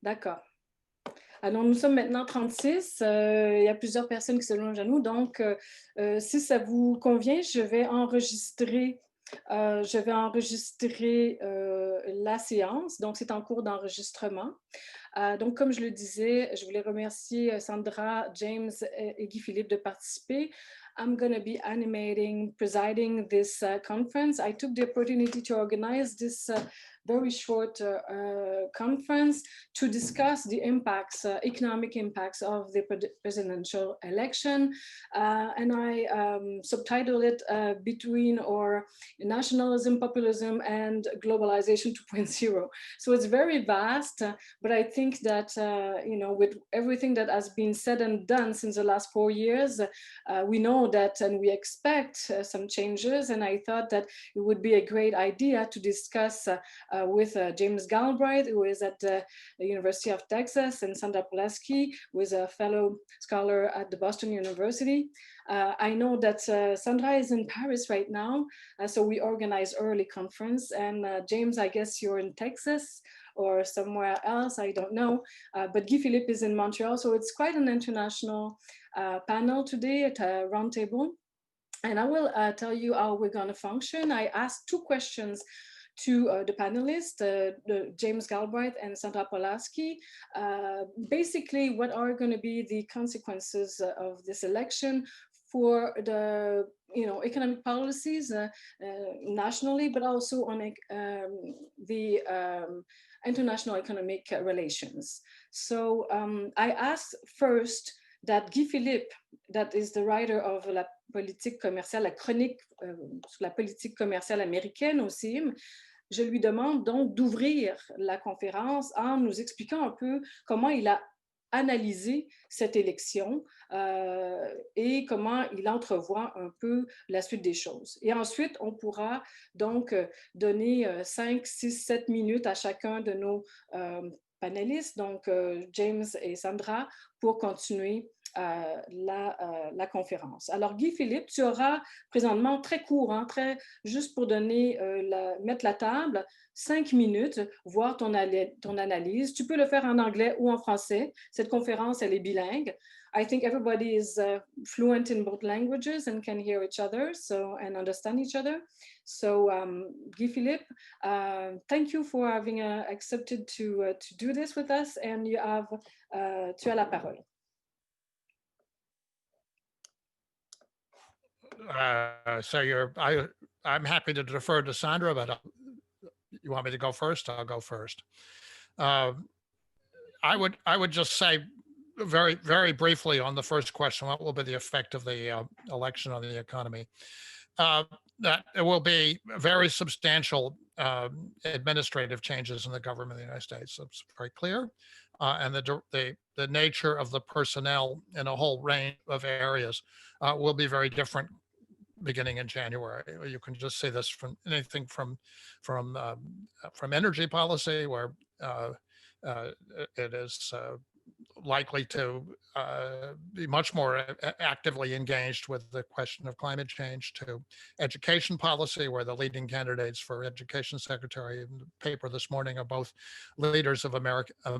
D'accord. Alors, nous sommes maintenant 36. Il y a plusieurs personnes qui se joignent à nous. Donc, si ça vous convient, je vais enregistrer la séance. Donc, c'est en cours d'enregistrement. Donc, comme je le disais, je voulais remercier Sandra, James et Guy-Philippe de participer. I'm going to be presiding this conference. I took the opportunity to organize this very short conference to discuss the impacts, economic impacts of the presidential election. And I subtitled it between or nationalism, populism, and globalization 2.0. So it's very vast, but I think that, with everything that has been said and done since the last 4 years, we know that and we expect some changes. And I thought that it would be a great idea to discuss with James Galbraith, who is at the University of Texas, and Sandra Polaski, who is a fellow scholar at the Boston University. I know that Sandra is in Paris right now, so we organize early conference. And James, I guess you're in Texas or somewhere else, I don't know. But Guy-Philippe is in Montreal, so it's quite an international panel today at a roundtable. And I will tell you how we're going to function. I asked 2 questions to the panelists, James Galbraith and Sandra Polaski. Basically, what are going to be the consequences of this election for the economic policies nationally, but also on the international economic relations. So I asked first that Guy-Philippe, that is the writer of la politique commerciale, la chronique sur la politique commerciale américaine au CEIM, je lui demande donc d'ouvrir la conférence en nous expliquant un peu comment il a analysé cette élection et comment il entrevoit un peu la suite des choses. Et ensuite, on pourra donc donner 5, 6, 7 minutes à chacun de nos panélistes, donc James et Sandra, pour continuer la conférence. Alors, Guy-Philippe, tu auras présentement très court, juste pour donner, mettre la table, 5 minutes, voir ton analyse. Tu peux le faire en anglais ou en français. Cette conférence, elle est bilingue. I think everybody is fluent in both languages and can hear each other and understand each other. So, Guy-Philippe, thank you for having accepted to do this with us, and tu as la parole. I'm happy to defer to Sandra, but you want me to go first? I'll go first. I would just say very, very briefly on the first question, what will be the effect of the election on the economy? That it will be very substantial administrative changes in the government of the United States. It's very clear. And the nature of the personnel in a whole range of areas will be very different beginning in January. You can just see this from anything from energy policy, where it is likely to be much more actively engaged with the question of climate change, to education policy, where the leading candidates for education secretary in the paper this morning are both leaders of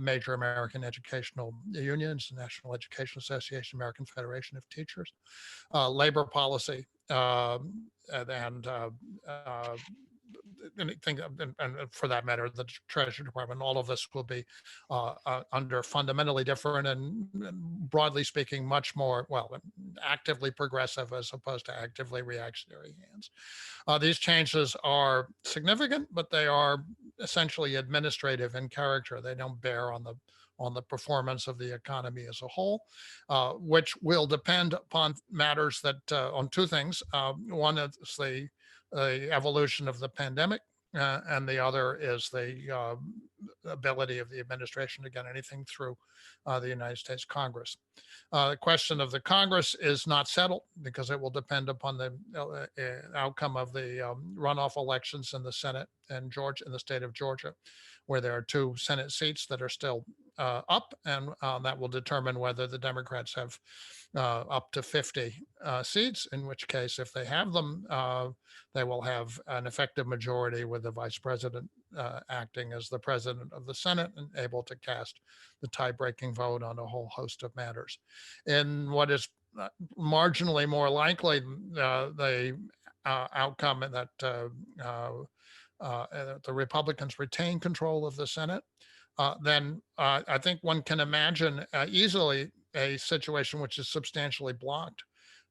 major American educational unions, the National Education Association, American Federation of Teachers, labor policy, and anything, and for that matter, the Treasury Department. All of this will be under fundamentally different and broadly speaking, much more, actively progressive as opposed to actively reactionary hands. These changes are significant, but they are essentially administrative in character. They don't bear on the performance of the economy as a whole, which will depend upon matters that on 2 things. One is the evolution of the pandemic, and the other is the ability of the administration to get anything through the United States Congress. The question of the Congress is not settled because it will depend upon the outcome of the runoff elections in the Senate and in the state of Georgia, where there are 2 Senate seats that are still up, and that will determine whether the Democrats have up to 50 seats, in which case, if they have them, they will have an effective majority with the vice president acting as the president of the Senate and able to cast the tie-breaking vote on a whole host of matters. In what is marginally more likely, the outcome that the Republicans retain control of the Senate, then I think one can imagine easily a situation which is substantially blocked,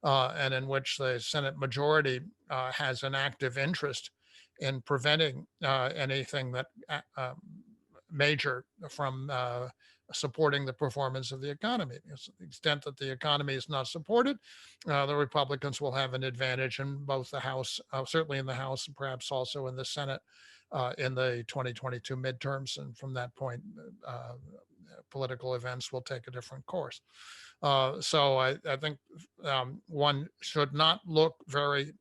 and in which the Senate majority has an active interest in preventing anything that major from supporting the performance of the economy. To the extent that the economy is not supported, the Republicans will have an advantage in both the House, certainly in the House, and perhaps also in the Senate in the 2022 midterms. And from that point, political events will take a different course. So I think one should not look very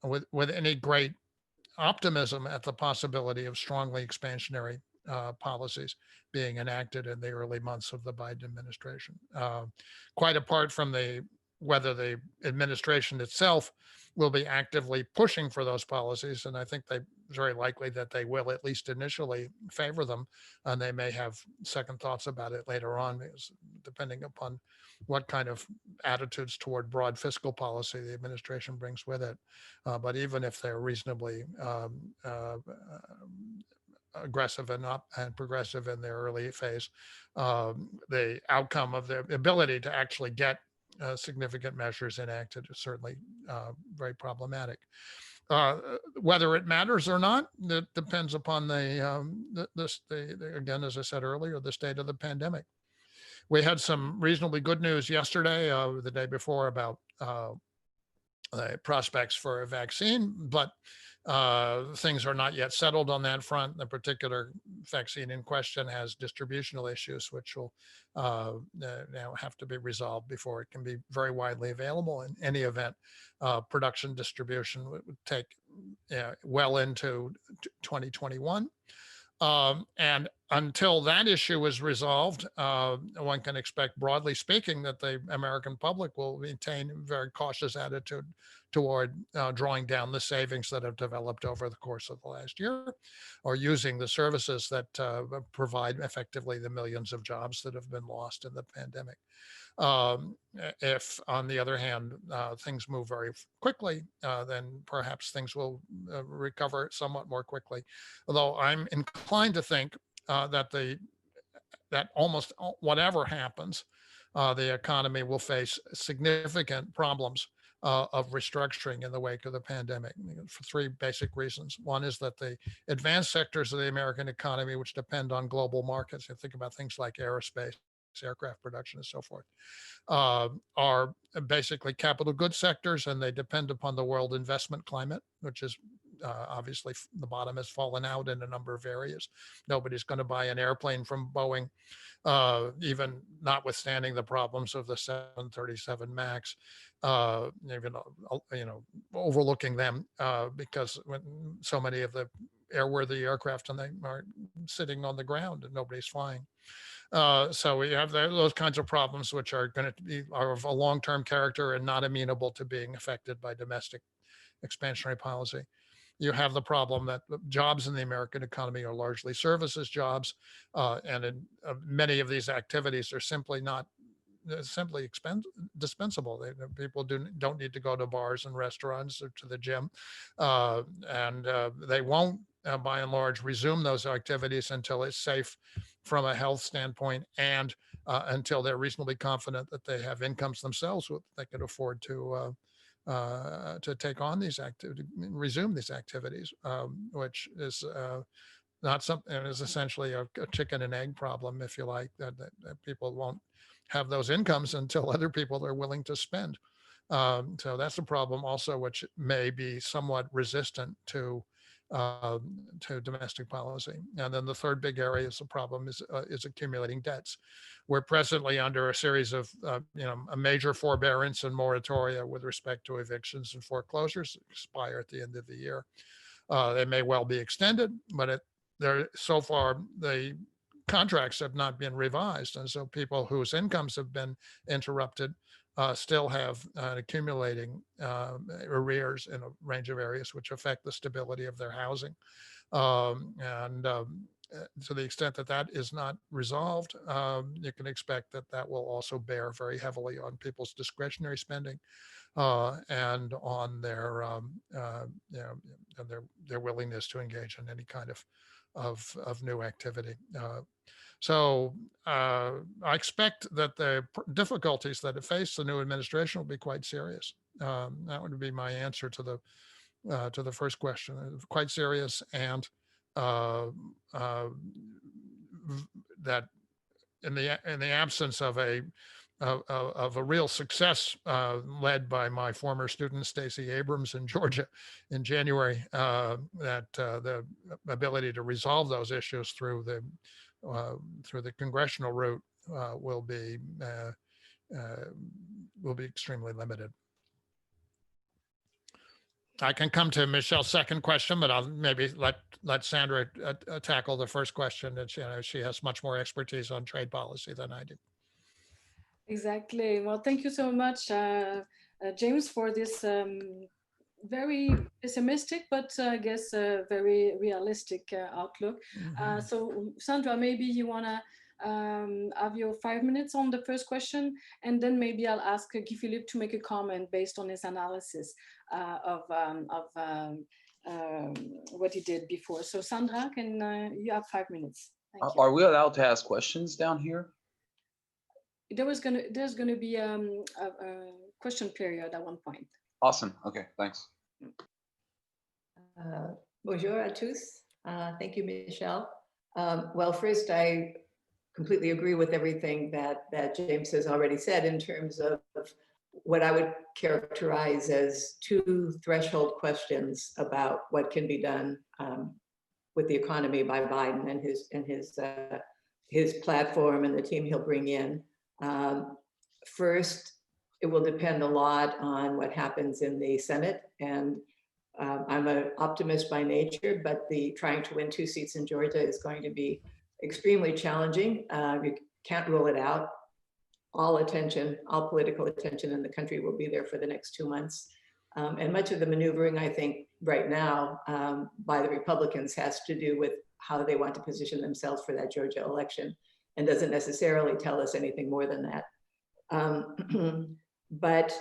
with any great optimism at the possibility of strongly expansionary policies being enacted in the early months of the Biden administration. Quite apart from whether the administration itself will be actively pushing for those policies, and I think very likely that they will at least initially favor them, and they may have second thoughts about it later on, because depending upon what kind of attitudes toward broad fiscal policy the administration brings with it. But even if they're reasonably aggressive and progressive in their early phase, the outcome of their ability to actually get significant measures enacted is certainly very problematic. Whether it matters or not, it depends upon again, as I said earlier, the state of the pandemic. We had some reasonably good news yesterday, the day before, about the prospects for a vaccine, but things are not yet settled on that front. The particular vaccine in question has distributional issues, which will now have to be resolved before it can be very widely available. In any event, production distribution would take well into 2021. And until that issue is resolved, one can expect, broadly speaking, that the American public will maintain a very cautious attitude toward drawing down the savings that have developed over the course of the last year, or using the services that provide effectively the millions of jobs that have been lost in the pandemic. If, on the other hand, things move very quickly, then perhaps things will recover somewhat more quickly. Although I'm inclined to think that almost whatever happens, the economy will face significant problems of restructuring in the wake of the pandemic, for three basic reasons. One is that the advanced sectors of the American economy, which depend on global markets, you think about things like aerospace, aircraft production, and so forth, are basically capital goods sectors, and they depend upon the world investment climate, which is obviously the bottom has fallen out in a number of areas. Nobody's going to buy an airplane from Boeing, even notwithstanding the problems of the 737 MAX, even overlooking them because when so many of the airworthy aircraft and they are sitting on the ground and nobody's flying. So we have those kinds of problems, which are going to be of a long-term character and not amenable to being affected by domestic expansionary policy. You have the problem that jobs in the American economy are largely services jobs, and many of these activities are simply dispensable. People don't need to go to bars and restaurants or to the gym, and they won't, by and large, resume those activities until it's safe from a health standpoint, and until they're reasonably confident that they have incomes themselves that they can afford to take on these activities, resume these activities, which is not something, is essentially a chicken and egg problem, if you like, that people won't have those incomes until other people are willing to spend. So that's a problem also, which may be somewhat resistant to domestic policy. And then the third big area is the problem is accumulating debts. We're presently under a series of a major forbearance and moratoria with respect to evictions and foreclosures that expire at the end of the year. They may well be extended, but so far the contracts have not been revised. And so people whose incomes have been interrupted still have accumulating arrears in a range of areas which affect the stability of their housing. To the extent that that is not resolved, you can expect that that will also bear very heavily on people's discretionary spending and on their, and their willingness to engage in any kind of new activity. So I expect that the difficulties that face the new administration will be quite serious. That would be my answer to the first question. Quite serious, and that in the absence of a real success led by my former student Stacey Abrams in Georgia in January, that the ability to resolve those issues through the congressional route will be extremely limited. I can come to Michèle's second question, but I'll maybe let Sandra tackle the first question. And she has much more expertise on trade policy than I do. Exactly. Well, thank you so much, James, for this very pessimistic, but I guess very realistic outlook. Mm-hmm. So Sandra, maybe you want to have your 5 minutes on the first question, and then maybe I'll ask Guy-Philippe to make a comment based on his analysis of what he did before. So Sandra, can you have 5 minutes? Thank you. Are we allowed to ask questions down here? There's gonna be a question period at one point. Awesome. Okay, thanks. Bonjour à tous. Thank you, Michèle. Well, first, I completely agree with everything that James has already said in terms of what I would characterize as two threshold questions about what can be done with the economy by Biden and his platform and the team he'll bring in. First, it will depend a lot on what happens in the Senate, and I'm an optimist by nature, but trying to win 2 seats in Georgia is going to be extremely challenging. You can't rule it out. All political attention in the country will be there for the next 2 months. And much of the maneuvering, I think, right now by the Republicans has to do with how they want to position themselves for that Georgia election, and doesn't necessarily tell us anything more than that. But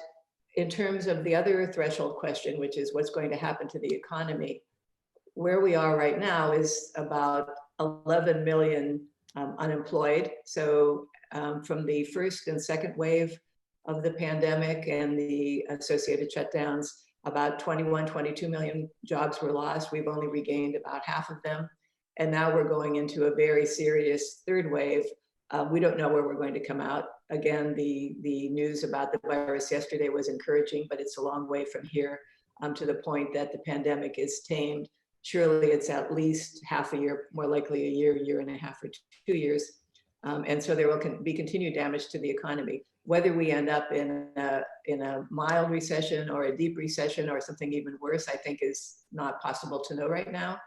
in terms of the other threshold question, which is what's going to happen to the economy, where we are right now is about 11 million unemployed. So from the first and second wave of the pandemic and the associated shutdowns, about 22 million jobs were lost. We've only regained about half of them. And now we're going into a very serious third wave. We don't know where we're going to come out. Again, the news about the virus yesterday was encouraging, but it's a long way from here to the point that the pandemic is tamed. Surely it's at least half a year, more likely a year and a half, or 2 years. And so there will be continued damage to the economy. Whether we end up in a mild recession or a deep recession or something even worse, I think is not possible to know right now.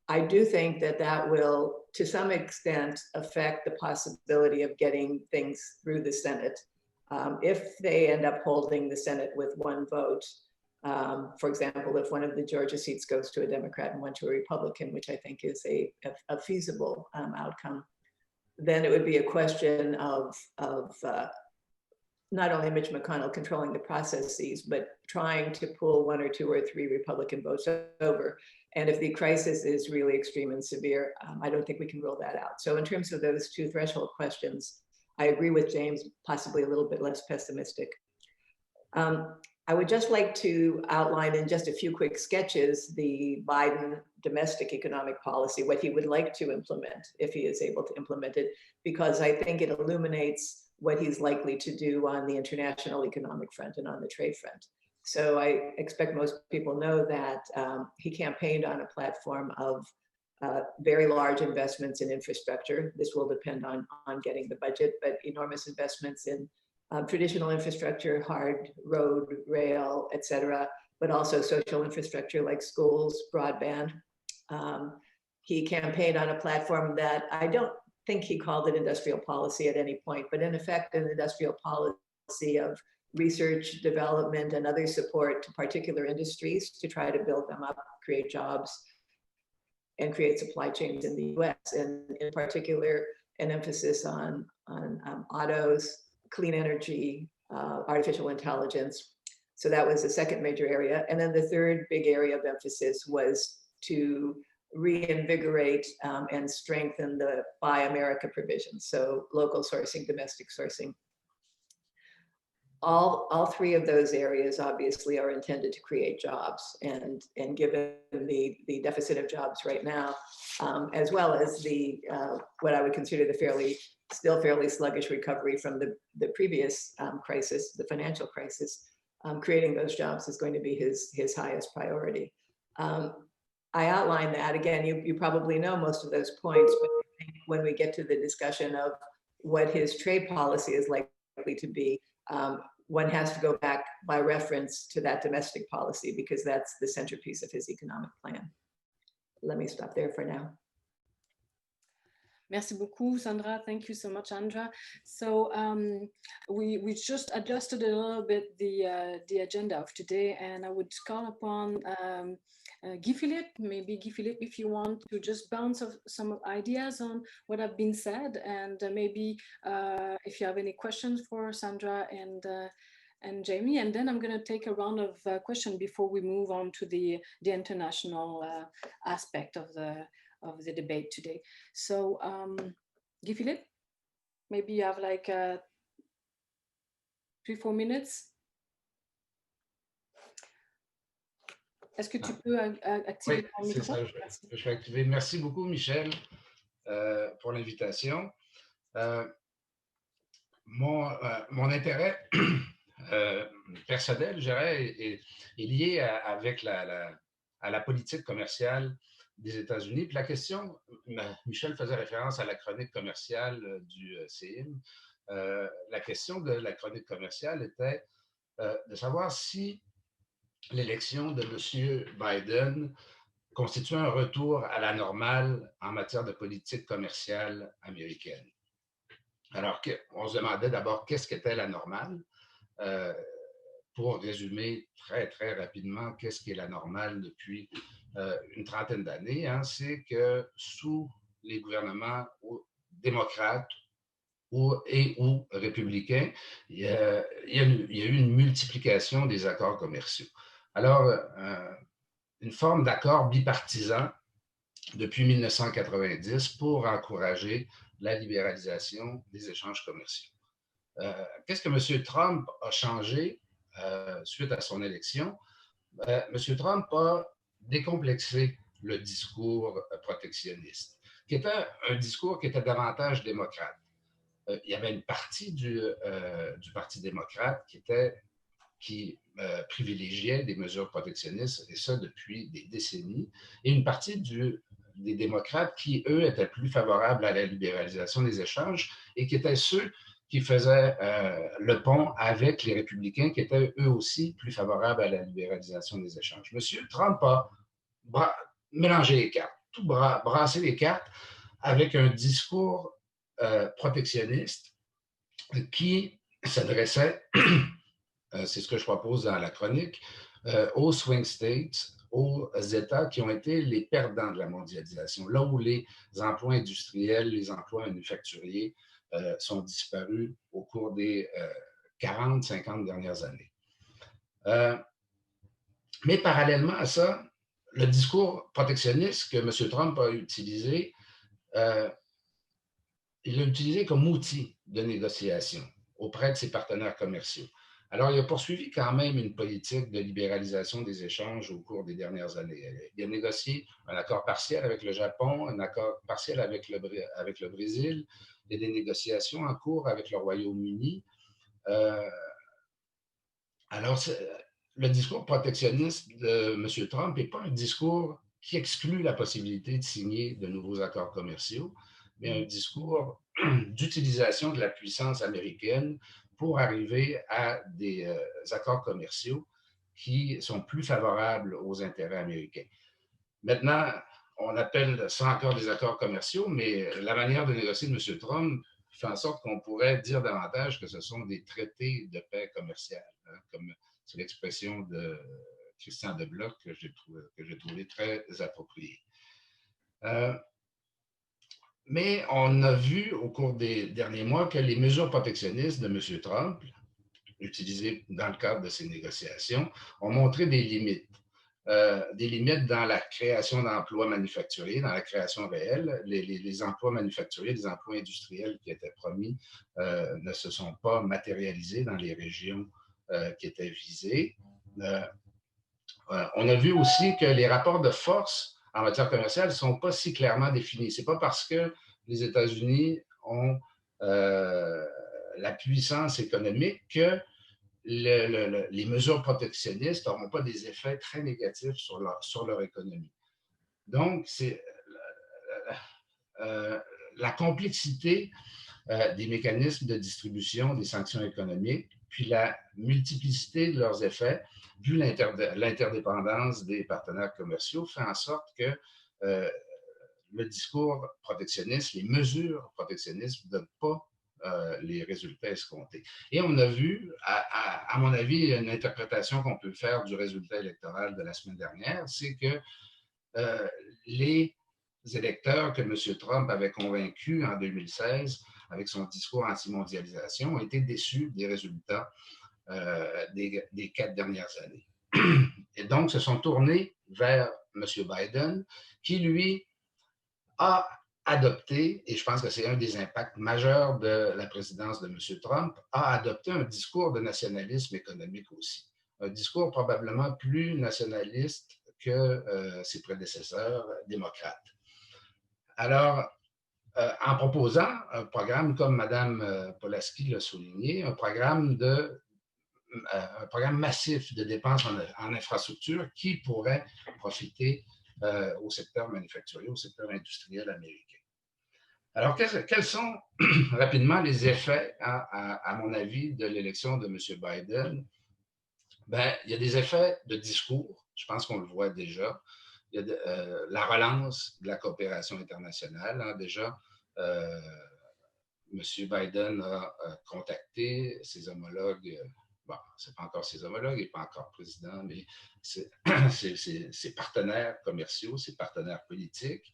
I do think that will, to some extent, affect the possibility of getting things through the Senate. If they end up holding the Senate with one vote, for example, if one of the Georgia seats goes to a Democrat and one to a Republican, which I think is a feasible outcome, then it would be a question of not only Mitch McConnell controlling the processes, but trying to pull 1 or 2 or 3 Republican votes over. And if the crisis is really extreme and severe, I don't think we can rule that out. So in terms of those 2 threshold questions, I agree with James, possibly a little bit less pessimistic. I would just like to outline in just a few quick sketches the Biden domestic economic policy, what he would like to implement if he is able to implement it, because I think it illuminates what he's likely to do on the international economic front and on the trade front. So I expect most people know that he campaigned on a platform of very large investments in infrastructure. This will depend on getting the budget, but enormous investments in traditional infrastructure, hard road, rail, et cetera, but also social infrastructure like schools, broadband. He campaigned on a platform that I don't think he called it industrial policy at any point, but in effect, an industrial policy of research, development, and other support to particular industries to try to build them up, create jobs, and create supply chains in the US. And in particular, an emphasis on autos, clean energy, artificial intelligence. So that was the second major area. And then the third big area of emphasis was to reinvigorate and strengthen the Buy America provisions. So local sourcing, domestic sourcing. All three of those areas obviously are intended to create jobs, and given the deficit of jobs right now, as well as the what I would consider the still fairly sluggish recovery from the previous crisis, the financial crisis, creating those jobs is going to be his highest priority. I outlined that again. You probably know most of those points, but when we get to the discussion of what his trade policy is likely to be, one has to go back by reference to that domestic policy because that's the centerpiece of his economic plan. Let me stop there for now. Merci beaucoup, Sandra. Thank you so much, Andra. So we just adjusted a little bit the agenda of today, and I would call upon Guy-Philippe, maybe Guy-Philippe, if you want to just bounce off some ideas on what have been said, and maybe if you have any questions for Sandra and Jamie, and then I'm going to take a round of questions before we move on to the international aspect of the debate today. So Guy-Philippe, maybe you have like 3-4 minutes. Est-ce que tu peux activer ton micro? Ça, je vais activer. Merci beaucoup, Michèle, pour l'invitation. Mon intérêt personnel, je dirais, est lié avec à la politique commerciale des États-Unis. Puis la question, Michèle faisait référence à la chronique commerciale du CEIM. La question de la chronique commerciale était de savoir si l'élection de M. Biden constitue un retour à la normale en matière de politique commerciale américaine. Alors, on se demandait d'abord qu'est-ce qu'était la normale. Pour résumer très, très rapidement, qu'est-ce qui est la normale depuis une trentaine d'années, hein, c'est que sous les gouvernements démocrates ou républicains, il y a eu une multiplication des accords commerciaux. Alors, une forme d'accord bipartisan depuis 1990 pour encourager la libéralisation des échanges commerciaux. Qu'est-ce que M. Trump a changé suite à son élection? M. Trump a décomplexé le discours protectionniste, qui était un discours qui était davantage démocrate. Il y avait une partie du Parti démocrate qui privilégiait des mesures protectionnistes, et ça depuis des décennies, et une partie des démocrates qui, eux, étaient plus favorables à la libéralisation des échanges et qui étaient ceux qui faisaient le pont avec les républicains qui étaient eux aussi plus favorables à la libéralisation des échanges. M. Trump a mélangé les cartes, brassé les cartes avec un discours protectionniste qui s'adressait, c'est ce que je propose dans la chronique, aux swing states, aux États qui ont été les perdants de la mondialisation, là où les emplois industriels, les emplois manufacturiers sont disparus au cours des 40-50 dernières années. Mais parallèlement à ça, le discours protectionniste que M. Trump a utilisé, il l'a utilisé comme outil de négociation auprès de ses partenaires commerciaux. Alors, il a poursuivi quand même une politique de libéralisation des échanges au cours des dernières années. Il a négocié un accord partiel avec le Japon, un accord partiel avec le Brésil, il y a des négociations en cours avec le Royaume-Uni. Alors, le discours protectionniste de M. Trump n'est pas un discours qui exclut la possibilité de signer de nouveaux accords commerciaux, mais un discours d'utilisation de la puissance américaine pour arriver à des accords commerciaux qui sont plus favorables aux intérêts américains. Maintenant, on appelle ça encore des accords commerciaux, mais la manière de négocier de M. Trump fait en sorte qu'on pourrait dire davantage que ce sont des traités de paix commerciale, hein, comme c'est l'expression de Christian de Bloch que j'ai trouvé très appropriée. Mais on a vu au cours des derniers mois que les mesures protectionnistes de M. Trump, utilisées dans le cadre de ces négociations, ont montré des limites. Des limites dans la création d'emplois manufacturiers, dans la création réelle. Les emplois manufacturiers, les emplois industriels qui étaient promis ne se sont pas matérialisés dans les régions qui étaient visées. On a vu aussi que les rapports de force en matière commerciale ne sont pas si clairement définis. Ce n'est pas parce que les États-Unis ont la puissance économique que les mesures protectionnistes n'auront pas des effets très négatifs sur leur économie. Donc, c'est la complexité des mécanismes de distribution des sanctions économiques, puis la multiplicité de leurs effets, vu l'interdépendance des partenaires commerciaux, fait en sorte que le discours protectionniste, les mesures protectionnistes ne donnent pas les résultats escomptés. Et on a vu, à mon avis, une interprétation qu'on peut faire du résultat électoral de la semaine dernière, c'est que les électeurs que M. Trump avait convaincus en 2016 avec son discours anti-mondialisation ont été déçus des résultats des 4 dernières années. Et donc, se sont tournés vers M. Biden, qui, lui, a adopté, et je pense que c'est un des impacts majeurs de la présidence de M. Trump, a adopté un discours de nationalisme économique aussi. Un discours probablement plus nationaliste que ses prédécesseurs démocrates. Alors, en proposant un programme, comme Mme Polaski l'a souligné, un programme massif de dépenses en infrastructure qui pourrait profiter au secteur manufacturier, au secteur industriel américain. Alors, quels sont rapidement les effets, à mon avis, de l'élection de M. Biden? Ben, il y a des effets de discours, je pense qu'on le voit déjà. Il y a la relance de la coopération internationale. Hein, déjà, M. Biden a contacté ses homologues. Bon, ce n'est pas encore ses homologues, il n'est pas encore président, mais ses partenaires commerciaux, ses partenaires politiques.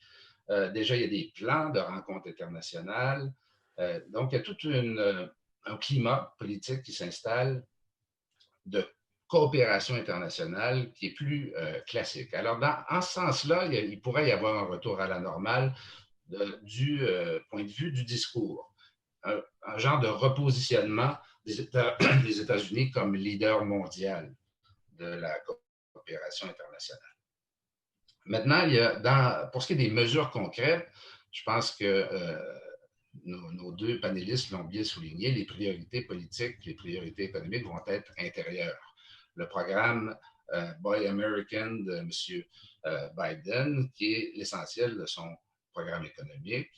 Déjà, il y a des plans de rencontres internationales. Donc, il y a tout un climat politique qui s'installe de coopération internationale qui est plus classique. Alors, en ce sens-là, il pourrait y avoir un retour à la normale du point de vue du discours. Un genre de repositionnement des États-Unis comme leader mondial de la coopération internationale. Maintenant, pour ce qui est des mesures concrètes, je pense que nos deux panélistes l'ont bien souligné, les priorités politiques, les priorités économiques vont être intérieures. Le programme Buy American de M. Biden, qui est l'essentiel de son programme économique,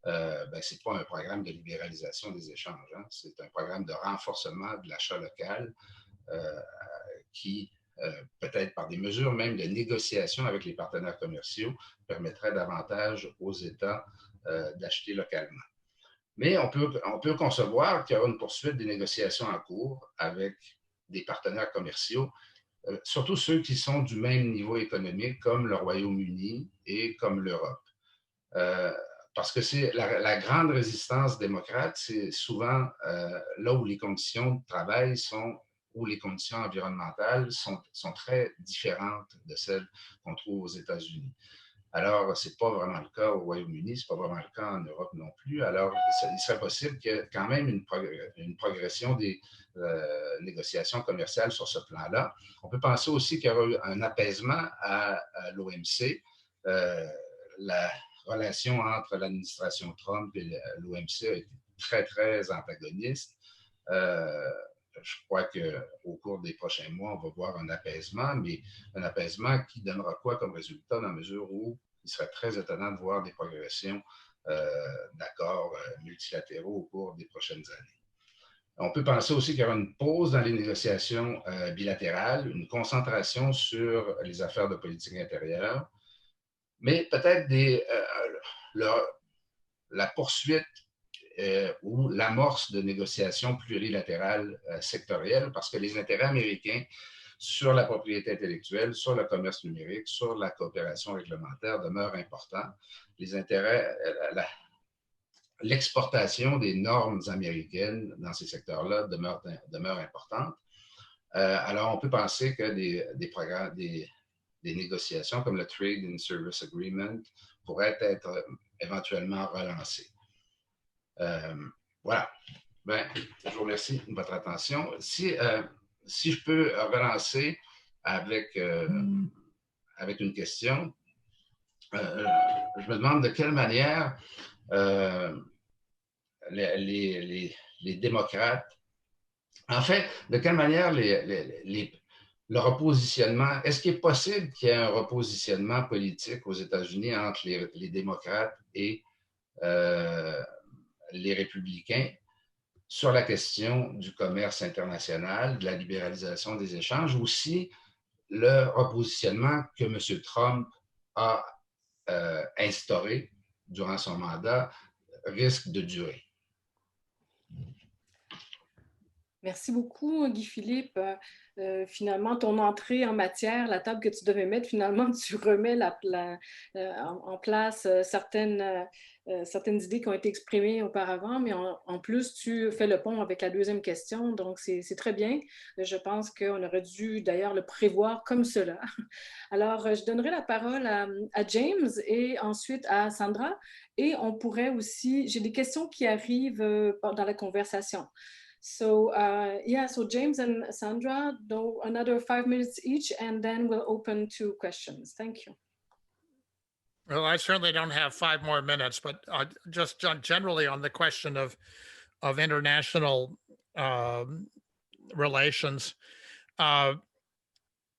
ce n'est pas un programme de libéralisation des échanges, hein, c'est un programme de renforcement de l'achat local qui, peut-être par des mesures même de négociation avec les partenaires commerciaux, permettrait davantage aux États d'acheter localement. Mais on peut concevoir qu'il y aura une poursuite des négociations en cours avec des partenaires commerciaux, surtout ceux qui sont du même niveau économique, comme le Royaume-Uni et comme l'Europe. Parce que c'est la grande résistance démocrate, c'est souvent là où les conditions de travail où les conditions environnementales sont très différentes de celles qu'on trouve aux États-Unis. Alors, ce n'est pas vraiment le cas au Royaume-Uni, ce n'est pas vraiment le cas en Europe non plus. Alors, il serait possible qu'il y ait quand même une progression des négociations commerciales sur ce plan-là. On peut penser aussi qu'il y aura eu un apaisement à l'OMC. La relation entre l'administration Trump et l'OMC a été très, très antagoniste. Je crois qu'au cours des prochains mois, on va voir un apaisement, mais un apaisement qui donnera quoi comme résultat dans la mesure où il serait très étonnant de voir des progressions d'accords multilatéraux au cours des prochaines années. On peut penser aussi qu'il y aura une pause dans les négociations bilatérales, une concentration sur les affaires de politique intérieure, mais peut-être la poursuite ou l'amorce de négociations plurilatérales sectorielles, parce que les intérêts américains sur la propriété intellectuelle, sur le commerce numérique, sur la coopération réglementaire demeurent importants. Les intérêts, l'exportation des normes américaines dans ces secteurs-là demeure importante. Alors, on peut penser que des programmes, des négociations comme le Trade and Service Agreement pourraient être éventuellement relancées. Voilà. Ben, je vous remercie de votre attention. Si je peux relancer avec une question, je me demande de quelle manière les démocrates, en fait, de quelle manière le repositionnement, est-ce qu'il est possible qu'il y ait un repositionnement politique aux États-Unis entre les démocrates et les républicains sur la question du commerce international, de la libéralisation des échanges, aussi le repositionnement que M. Trump a instauré durant son mandat risque de durer? Merci beaucoup, Guy-Philippe. Finalement, ton entrée en matière, la table que tu devais mettre, finalement, tu remets en place certaines idées qui ont été exprimées auparavant, mais en plus, tu fais le pont avec la deuxième question, donc c'est très bien. Je pense qu'on aurait dû d'ailleurs le prévoir comme cela. Alors, je donnerai la parole à James et ensuite à Sandra, et on pourrait aussi, j'ai des questions qui arrivent dans la conversation. So so James and Sandra, another 5 minutes each, and then we'll open to questions. Thank you. Well, I certainly don't have 5 more minutes, but just generally on the question of international relations, and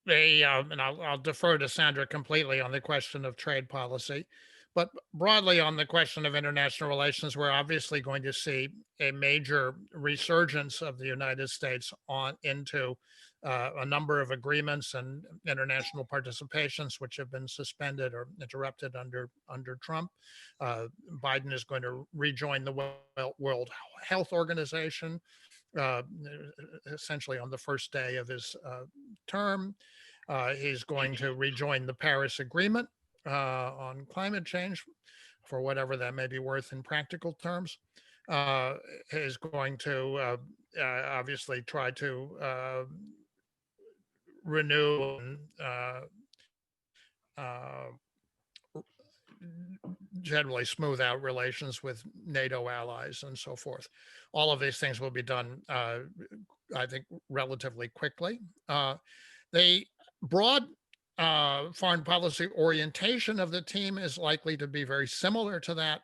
I'll defer to Sandra completely on the question of trade policy. But broadly on the question of international relations, we're obviously going to see a major resurgence of the United States into a number of agreements and international participations which have been suspended or interrupted under Trump. Biden is going to rejoin the World Health Organization, essentially on the first day of his term. He's going to rejoin the Paris Agreement on climate change, for whatever that may be worth in practical terms. Is going to obviously try to renew and generally smooth out relations with NATO allies and so forth. All of these things will be done, I think, relatively quickly. The broad foreign policy orientation of the team is likely to be very similar to that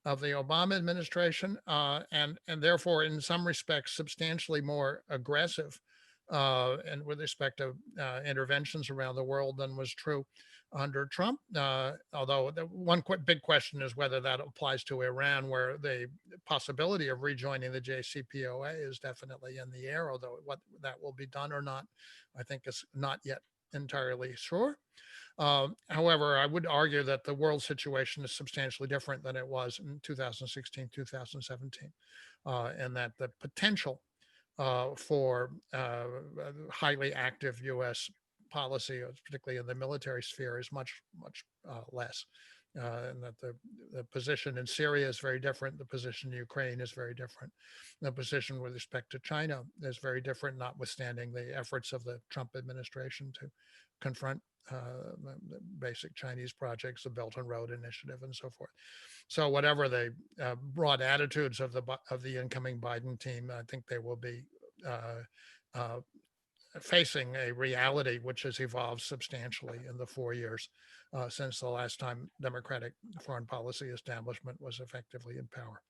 of the Obama administration, and therefore, in some respects, substantially more aggressive and with respect to interventions around the world than was true under Trump. Although the one big question is whether that applies to Iran, where the possibility of rejoining the JCPOA is definitely in the air, although what that will be done or not, I think is not yet entirely sure. However, I would argue that the world situation is substantially different than it was in 2016, 2017, and that the potential for highly active U.S. policy, particularly in the military sphere, is much less. And that the position in Syria is very different. The position in Ukraine is very different. The position with respect to China is very different, notwithstanding the efforts of the Trump administration to confront the basic Chinese projects, the Belt and Road Initiative, and so forth. So whatever the broad attitudes of the incoming Biden team, I think they will be facing a reality which has evolved substantially in the 4 years since the last time Democratic foreign policy establishment was effectively in power.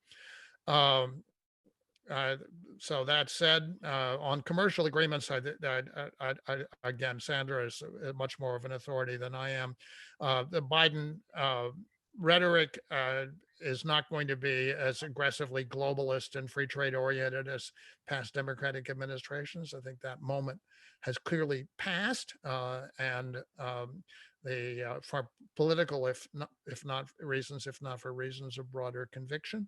So that said, on commercial agreements, again, Sandra is much more of an authority than I am. The Biden rhetoric is not going to be as aggressively globalist and free trade oriented as past Democratic administrations. I think that moment has clearly passed, and for political, if not for reasons of broader conviction,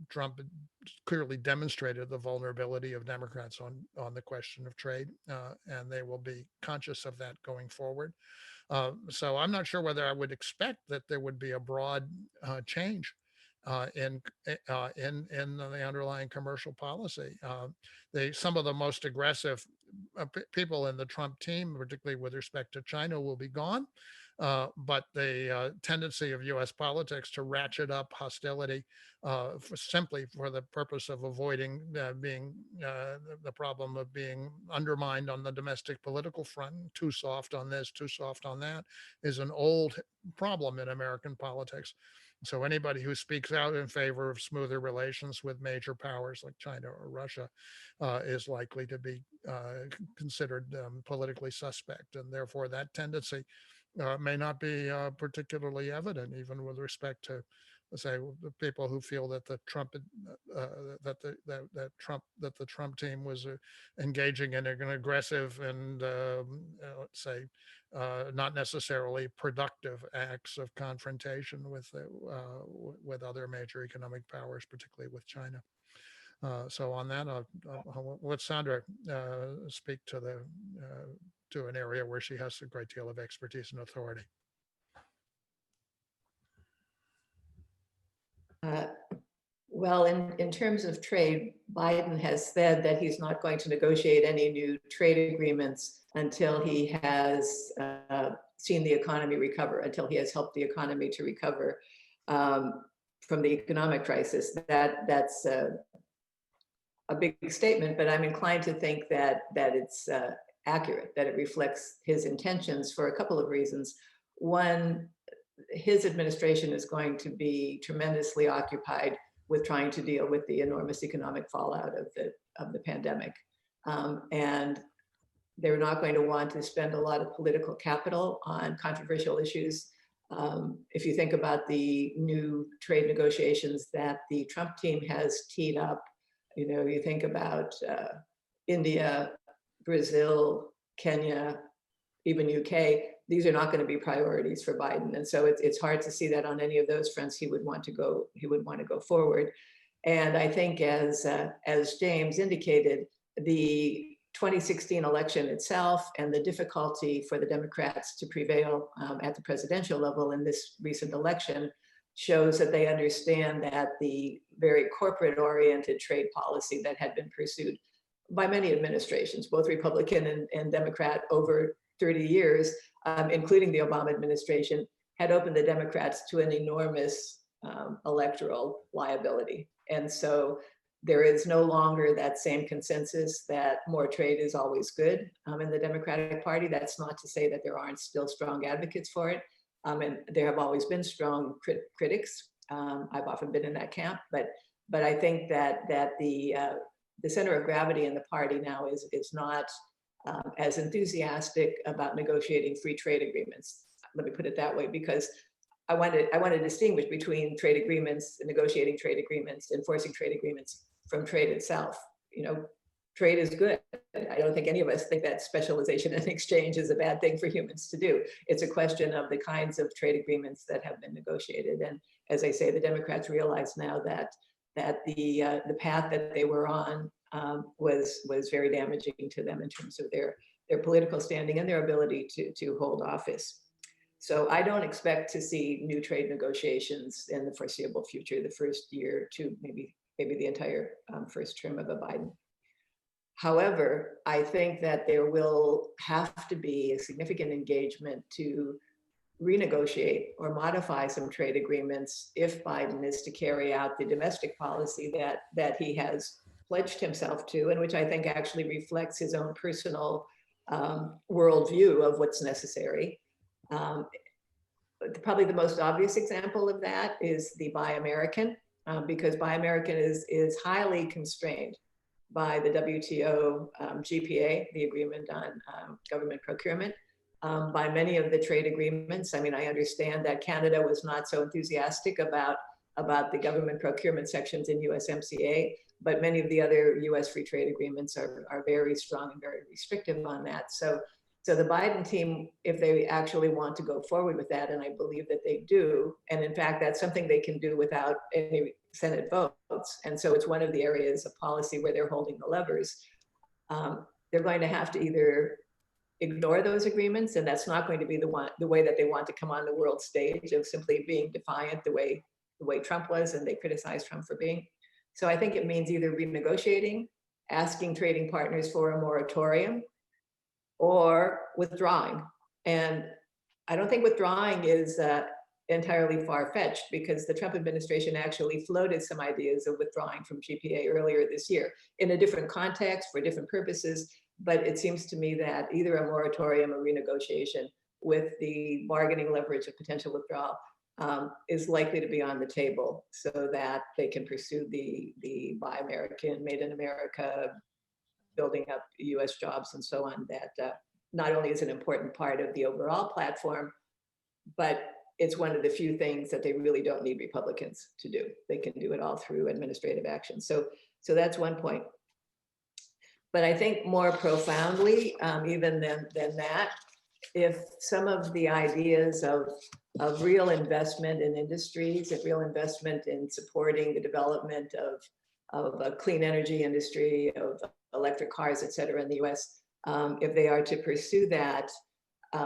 Trump clearly demonstrated the vulnerability of Democrats on the question of trade, and they will be conscious of that going forward. So I'm not sure whether I would expect that there would be a broad change in the underlying commercial policy. Some of the most aggressive people in the Trump team, particularly with respect to China, will be gone. But the tendency of U.S. politics to ratchet up hostility simply for the purpose of avoiding the problem of being undermined on the domestic political front, too soft on this, too soft on that, is an old problem in American politics. So anybody who speaks out in favor of smoother relations with major powers like China or Russia is likely to be considered politically suspect, and therefore that tendency may not be particularly evident, even with respect to, let's say, the people who feel that the Trump that the Trump team was engaging in an aggressive and let's say not necessarily productive acts of confrontation with other major economic powers, particularly with China. So on that, I'll let Sandra speak to an area where she has a great deal of expertise and authority. Well, in terms of trade, Biden has said that he's not going to negotiate any new trade agreements until he has seen the economy recover, until he has helped the economy to recover from the economic crisis. That's a big statement, but I'm inclined to think that it's accurate, that it reflects his intentions for a couple of reasons. One, his administration is going to be tremendously occupied with trying to deal with the enormous economic fallout of the pandemic. And they're not going to want to spend a lot of political capital on controversial issues. If you think about the new trade negotiations that the Trump team has teed up, you think about India, Brazil, Kenya, even UK, these are not going to be priorities for Biden. And so it's hard to see that on any of those fronts he would want to go forward. And I think as James indicated, the 2016 election itself and the difficulty for the Democrats to prevail at the presidential level in this recent election shows that they understand that the very corporate-oriented trade policy that had been pursued by many administrations, both Republican and Democrat, over 30 years, including the Obama administration, had opened the Democrats to an enormous electoral liability. And so there is no longer that same consensus that more trade is always good in the Democratic Party. That's not to say that there aren't still strong advocates for it. And there have always been strong critics. I've often been in that camp, but I think that the center of gravity in the party now is not as enthusiastic about negotiating free trade agreements. Let me put it that way, because I want to distinguish between trade agreements, negotiating trade agreements, enforcing trade agreements from trade itself. Trade is good. I don't think any of us think that specialization and exchange is a bad thing for humans to do. It's a question of the kinds of trade agreements that have been negotiated. And as I say, the Democrats realize now that the path that they were on was very damaging to them in terms of their political standing and their ability to hold office. So I don't expect to see new trade negotiations in the foreseeable future, the first year to maybe the entire first term of a Biden. However, I think that there will have to be a significant engagement to renegotiate or modify some trade agreements if Biden is to carry out the domestic policy that he has pledged himself to, and which I think actually reflects his own personal worldview of what's necessary. Probably the most obvious example of that is the Buy American, because Buy American is highly constrained by the WTO GPA, the Agreement on Government Procurement, by many of the trade agreements. I mean, I understand that Canada was not so enthusiastic about the government procurement sections in USMCA, but many of the other US free trade agreements are very strong and very restrictive on that. So So the Biden team, if they actually want to go forward with that, and I believe that they do, and in fact, that's something they can do without any Senate votes. And so it's one of the areas of policy where they're holding the levers. They're going to have to either ignore those agreements, and that's not going to be the way that they want to come on the world stage of simply being defiant the way Trump was, and they criticized Trump for being. So I think it means either renegotiating, asking trading partners for a moratorium, or withdrawing. And I don't think withdrawing is entirely far-fetched, because the Trump administration actually floated some ideas of withdrawing from GPA earlier this year in a different context for different purposes. But it seems to me that either a moratorium or renegotiation with the bargaining leverage of potential withdrawal is likely to be on the table, so that they can pursue the Buy American, Made in America, building up US jobs and so on, that not only is an important part of the overall platform, but it's one of the few things that they really don't need Republicans to do. They can do it all through administrative action. So that's one point. But I think more profoundly, even than that, if some of the ideas of real investment in industries, and real investment in supporting the development of a clean energy industry, of electric cars, et cetera, in the US, if they are to pursue that,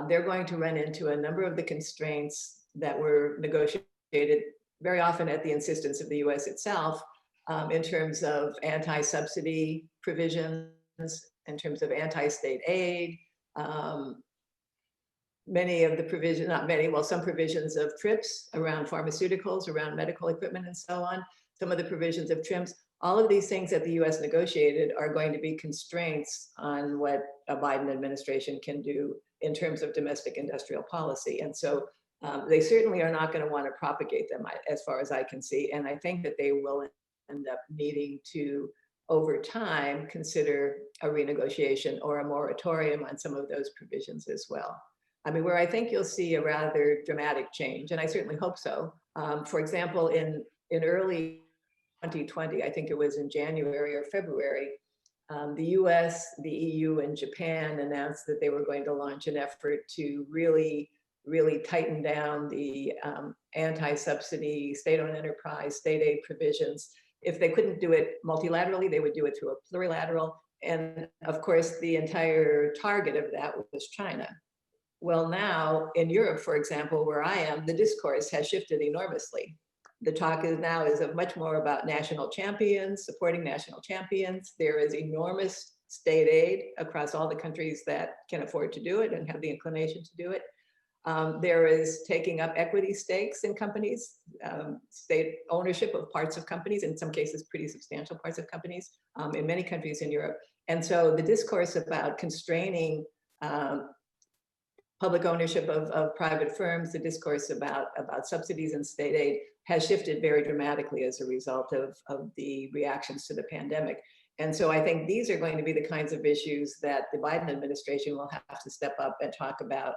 they're going to run into a number of the constraints that were negotiated very often at the insistence of the US itself, in terms of anti-subsidy provisions, in terms of anti-state aid, many of the provisions, not many, well, some provisions of TRIPS around pharmaceuticals, around medical equipment and so on, some of the provisions of TRIMS, all of these things that the US negotiated are going to be constraints on what a Biden administration can do in terms of domestic industrial policy. And so they certainly are not going to want to propagate them, as far as I can see. And I think that they will end up needing to, over time, consider a renegotiation or a moratorium on some of those provisions as well. I mean, where I think you'll see a rather dramatic change, and I certainly hope so. For example, in early 2020, I think it was in January or February, the US, the EU, and Japan announced that they were going to launch an effort to really tighten down the anti-subsidy, state-owned enterprise, state aid provisions. If they couldn't do it multilaterally, they would do it through a plurilateral. And of course, the entire target of that was China. Well, now in Europe, for example, where I am, the discourse has shifted enormously. The talk now is much more about national champions, supporting national champions. There is enormous state aid across all the countries that can afford to do it and have the inclination to do it. There is taking up equity stakes in companies, state ownership of parts of companies, in some cases pretty substantial parts of companies, in many countries in Europe. And so the discourse about constraining public ownership of private firms, the discourse about subsidies and state aid has shifted very dramatically as a result of the reactions to the pandemic. And so I think these are going to be the kinds of issues that the Biden administration will have to step up and talk about,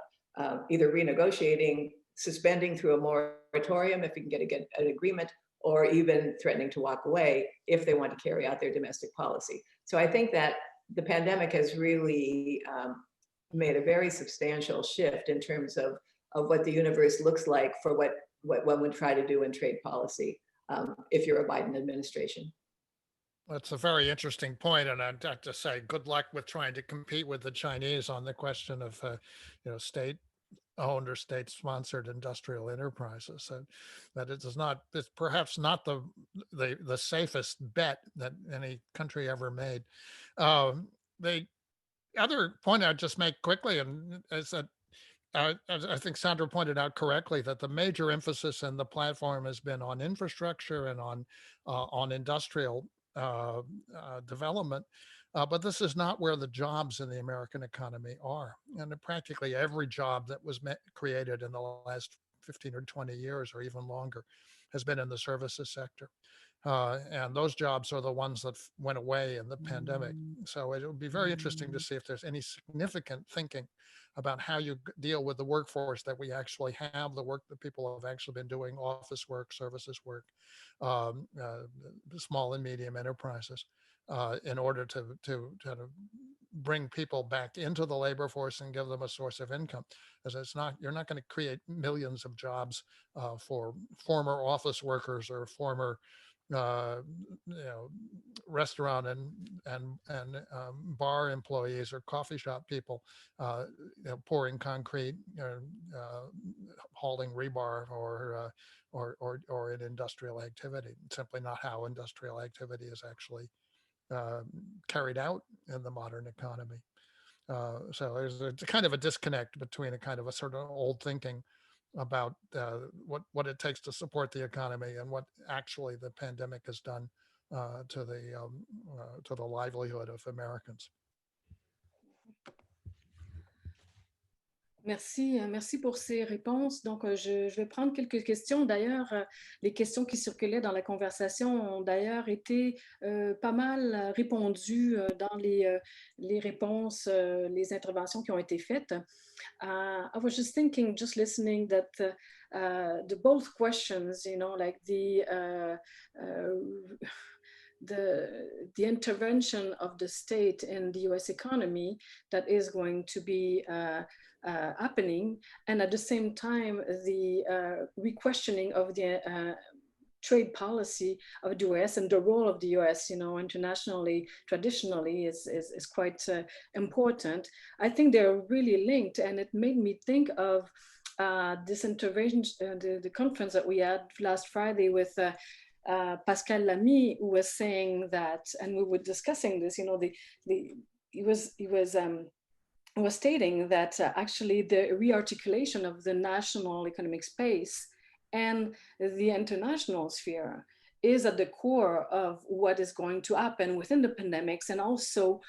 either renegotiating, suspending through a moratorium if we can get an agreement, or even threatening to walk away if they want to carry out their domestic policy. So I think that the pandemic has really made a very substantial shift in terms of what the universe looks like for what one would try to do in trade policy if you're a Biden administration. That's a very interesting point, and I'd have to say, good luck with trying to compete with the Chinese on the question of, state-owned or state-sponsored industrial enterprises. That it is not, it's perhaps not the safest bet that any country ever made. The other point I'd just make quickly, and is that I think Sandra pointed out correctly that the major emphasis in the platform has been on infrastructure and on industrial development, but this is not where the jobs in the American economy are. And practically every job that was created in the last 15 or 20 years or even longer has been in the services sector. And those jobs are the ones that went away in the pandemic. So it will be very interesting to see if there's any significant thinking about how you deal with the workforce that we actually have, the work that people have actually been doing, office work, services work, small and medium enterprises. in order to bring people back into the labor force and give them a source of income. As it's not, you're not going to create millions of jobs for former office workers or former restaurant bar employees or coffee shop people pouring concrete, hauling rebar, or in industrial activity. It's simply not how industrial activity is actually carried out in the modern economy. So there's a kind of a disconnect between a kind of a sort of old thinking about what it takes to support the economy and what actually the pandemic has done to the livelihood of Americans. Merci, merci pour ces réponses. Donc, je vais prendre quelques questions. D'ailleurs, les questions qui circulaient dans la conversation ont d'ailleurs été pas mal répondues dans les réponses, les interventions qui ont été faites. I was just thinking, just listening, that the both questions, you know, like the intervention of the state in the US economy that is going to be happening, and at the same time the re-questioning of the trade policy of the US and the role of the US, you know, internationally, traditionally is quite important. I think they're really linked, and it made me think of this intervention, the conference that we had last Friday with Pascal Lamy, who was saying that, and we were discussing this, you know, he was stating that actually the rearticulation of the national economic space and the international sphere is at the core of what is going to happen within the pandemics, and also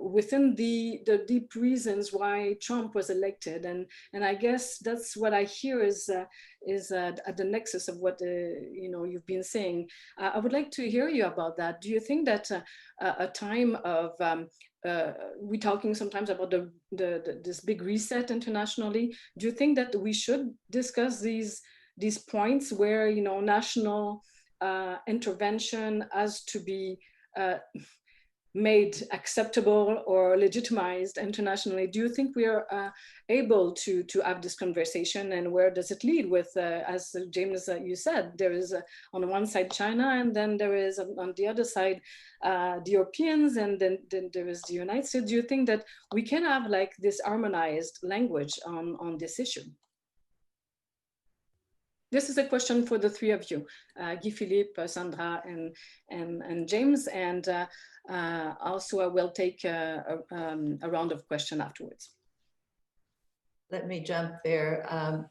within the deep reasons why Trump was elected. And I guess that's what I hear is at the nexus of what you know, you've been saying. I would like to hear you about that. Do you think that a time of we're talking sometimes about this big reset internationally? Do you think that we should discuss these points where, you know, national intervention has to be made acceptable or legitimized internationally? Do you think we are able to have this conversation, and where does it lead with, as James, you said, there is on the one side China, and then there is on the other side the Europeans, and then there is the United States. Do you think that we can have like this harmonized language on this issue? This is a question for the three of you, Guy-Philippe, Sandra, and James, and also I will take a round of questions afterwards. Let me jump there.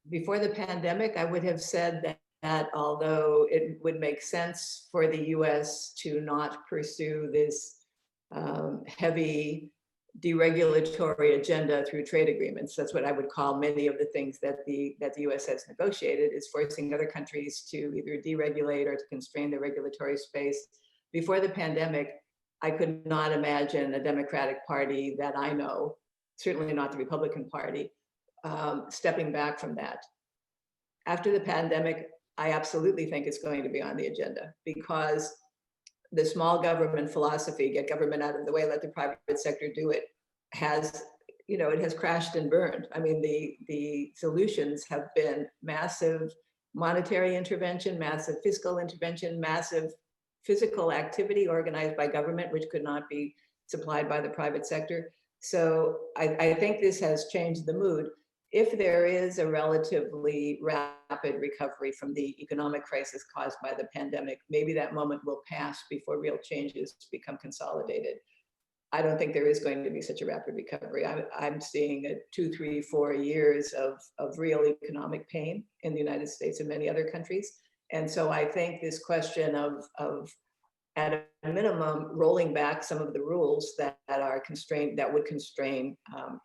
Before the pandemic, I would have said that although it would make sense for the US to not pursue this heavy deregulatory agenda through trade agreements, that's what I would call many of the things that the US has negotiated, is forcing other countries to either deregulate or to constrain the regulatory space. Before the pandemic, I could not imagine a Democratic Party that I know, certainly not the Republican Party, stepping back from that. After the pandemic, I absolutely think it's going to be on the agenda, because the small government philosophy, get government out of the way, let the private sector do it, has, you know, it has crashed and burned. I mean, the solutions have been massive monetary intervention, massive fiscal intervention, massive physical activity organized by government, which could not be supplied by the private sector. So I think this has changed the mood. If there is a relatively rapid recovery from the economic crisis caused by the pandemic, maybe that moment will pass before real changes become consolidated. I don't think there is going to be such a rapid recovery. I'm seeing a 2, 3, 4 years of real economic pain in the United States and many other countries. And so I think this question of at a minimum, rolling back some of the rules that are constrained, that would constrain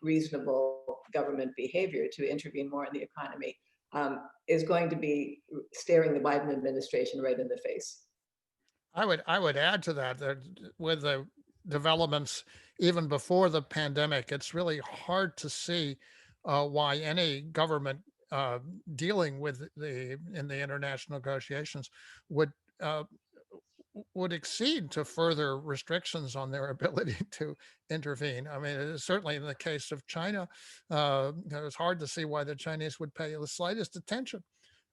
reasonable government behavior to intervene more in the economy, is going to be staring the Biden administration right in the face. I would add to that with the developments even before the pandemic, it's really hard to see why any government dealing with in the international negotiations would would exceed to further restrictions on their ability to intervene. I mean, certainly in the case of China, it's hard to see why the Chinese would pay the slightest attention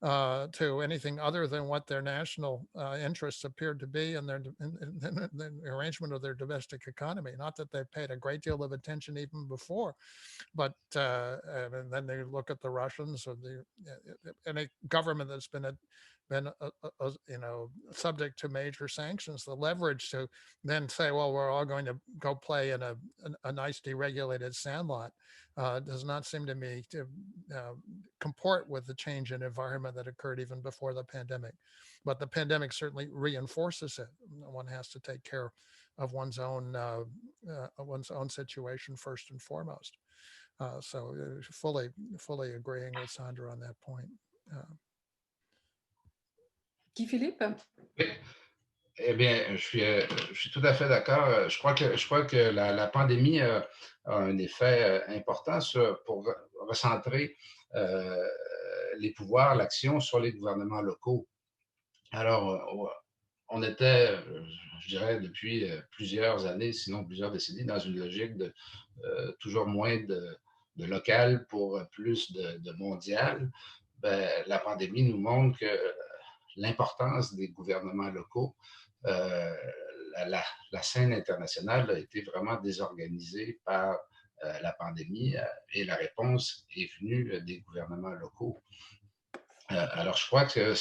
to anything other than what their national interests appeared to be and in the arrangement of their domestic economy. Not that they paid a great deal of attention even before, but and then they look at the Russians or any government that's been subject to major sanctions, the leverage to then say, well, we're all going to go play in a nice deregulated sandlot does not seem to me to comport with the change in environment that occurred even before the pandemic. But the pandemic certainly reinforces it. One has to take care of one's own situation first and foremost. So fully agreeing with Sandra on that point. Guy-Philippe? Oui. Eh bien, je suis tout à fait d'accord. Je crois que la pandémie a un effet important pour recentrer les pouvoirs, l'action sur les gouvernements locaux. Alors, on était, je dirais, depuis plusieurs années, sinon plusieurs décennies, dans une logique de toujours moins de local pour plus de mondial. Ben, la pandémie nous montre que l'importance des gouvernements locaux, la scène internationale a été vraiment désorganisée par la pandémie et la réponse est venue des gouvernements locaux. Alors, je crois que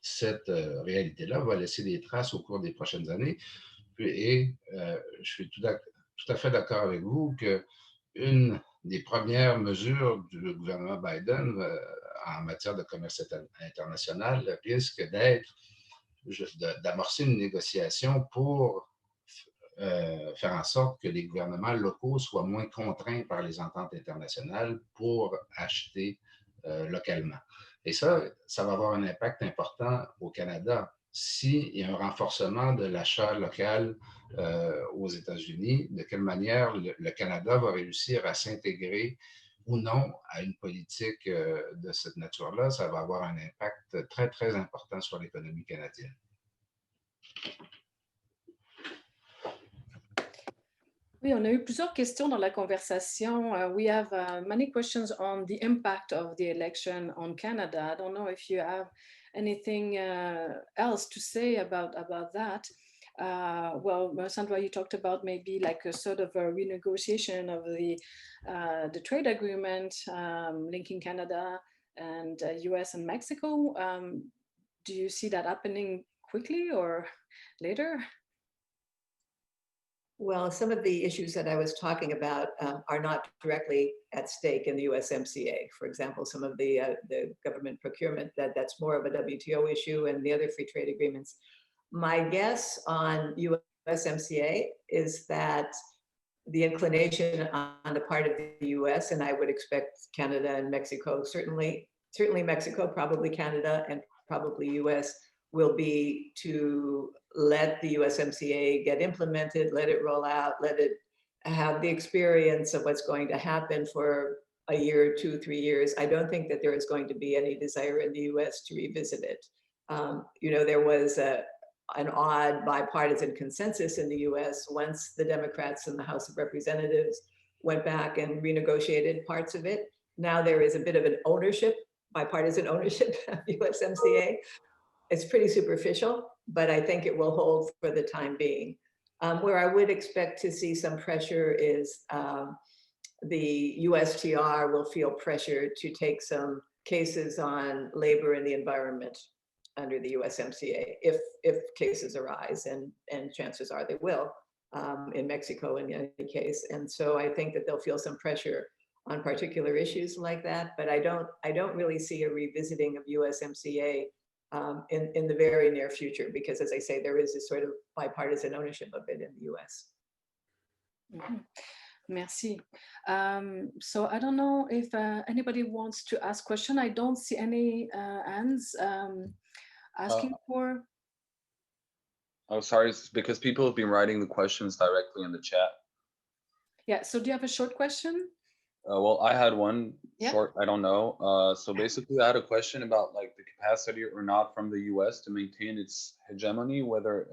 cette réalité-là va laisser des traces au cours des prochaines années. Et je suis tout à fait d'accord avec vous qu'une des premières mesures du gouvernement Biden en matière de commerce international risque d'être d'amorcer une négociation pour faire en sorte que les gouvernements locaux soient moins contraints par les ententes internationales pour acheter localement. Et ça va avoir un impact important au Canada. S'il y a un renforcement de l'achat local aux États-Unis, de quelle manière le Canada va réussir à s'intégrer ou non à une politique de cette nature-là, ça va avoir un impact très, très important sur l'économie canadienne. Oui, on a eu plusieurs questions dans la conversation. We have many questions on the impact of the election on Canada. I don't know if you have anything else to say about that. Well, Sandra, you talked about maybe like a sort of a renegotiation of the trade agreement linking Canada and US and Mexico. Do you see that happening quickly or later? Well, some of the issues that I was talking about are not directly at stake in the USMCA. For example, some of the government procurement, that's more of a WTO issue, and the other free trade agreements. My guess on USMCA is that the inclination on the part of the US, and I would expect Canada and Mexico, certainly Mexico, probably Canada, and probably US, will be to let the USMCA get implemented, let it roll out, let it have the experience of what's going to happen for a year, 2, 3 years. I don't think that there is going to be any desire in the US to revisit it. There was an odd bipartisan consensus in the US once the Democrats in the House of Representatives went back and renegotiated parts of it. Now there is a bit of an bipartisan ownership of USMCA. It's pretty superficial, but I think it will hold for the time being. Where I would expect to see some pressure is the USTR will feel pressure to take some cases on labor and the environment under the USMCA if cases arise, and chances are they will in Mexico in any case. And so I think that they'll feel some pressure on particular issues like that, but I don't really see a revisiting of USMCA in the very near future, because as I say, there is this sort of bipartisan ownership of it in the US. Mm-hmm. Merci. So I don't know if anybody wants to ask question. I don't see any hands asking for. Oh, sorry, it's because people have been writing the questions directly in the chat. Yeah, so do you have a short question? Well, I had one Yeah. short, I don't know. So basically, I had a question about like the capacity or not from the U.S. to maintain its hegemony, whether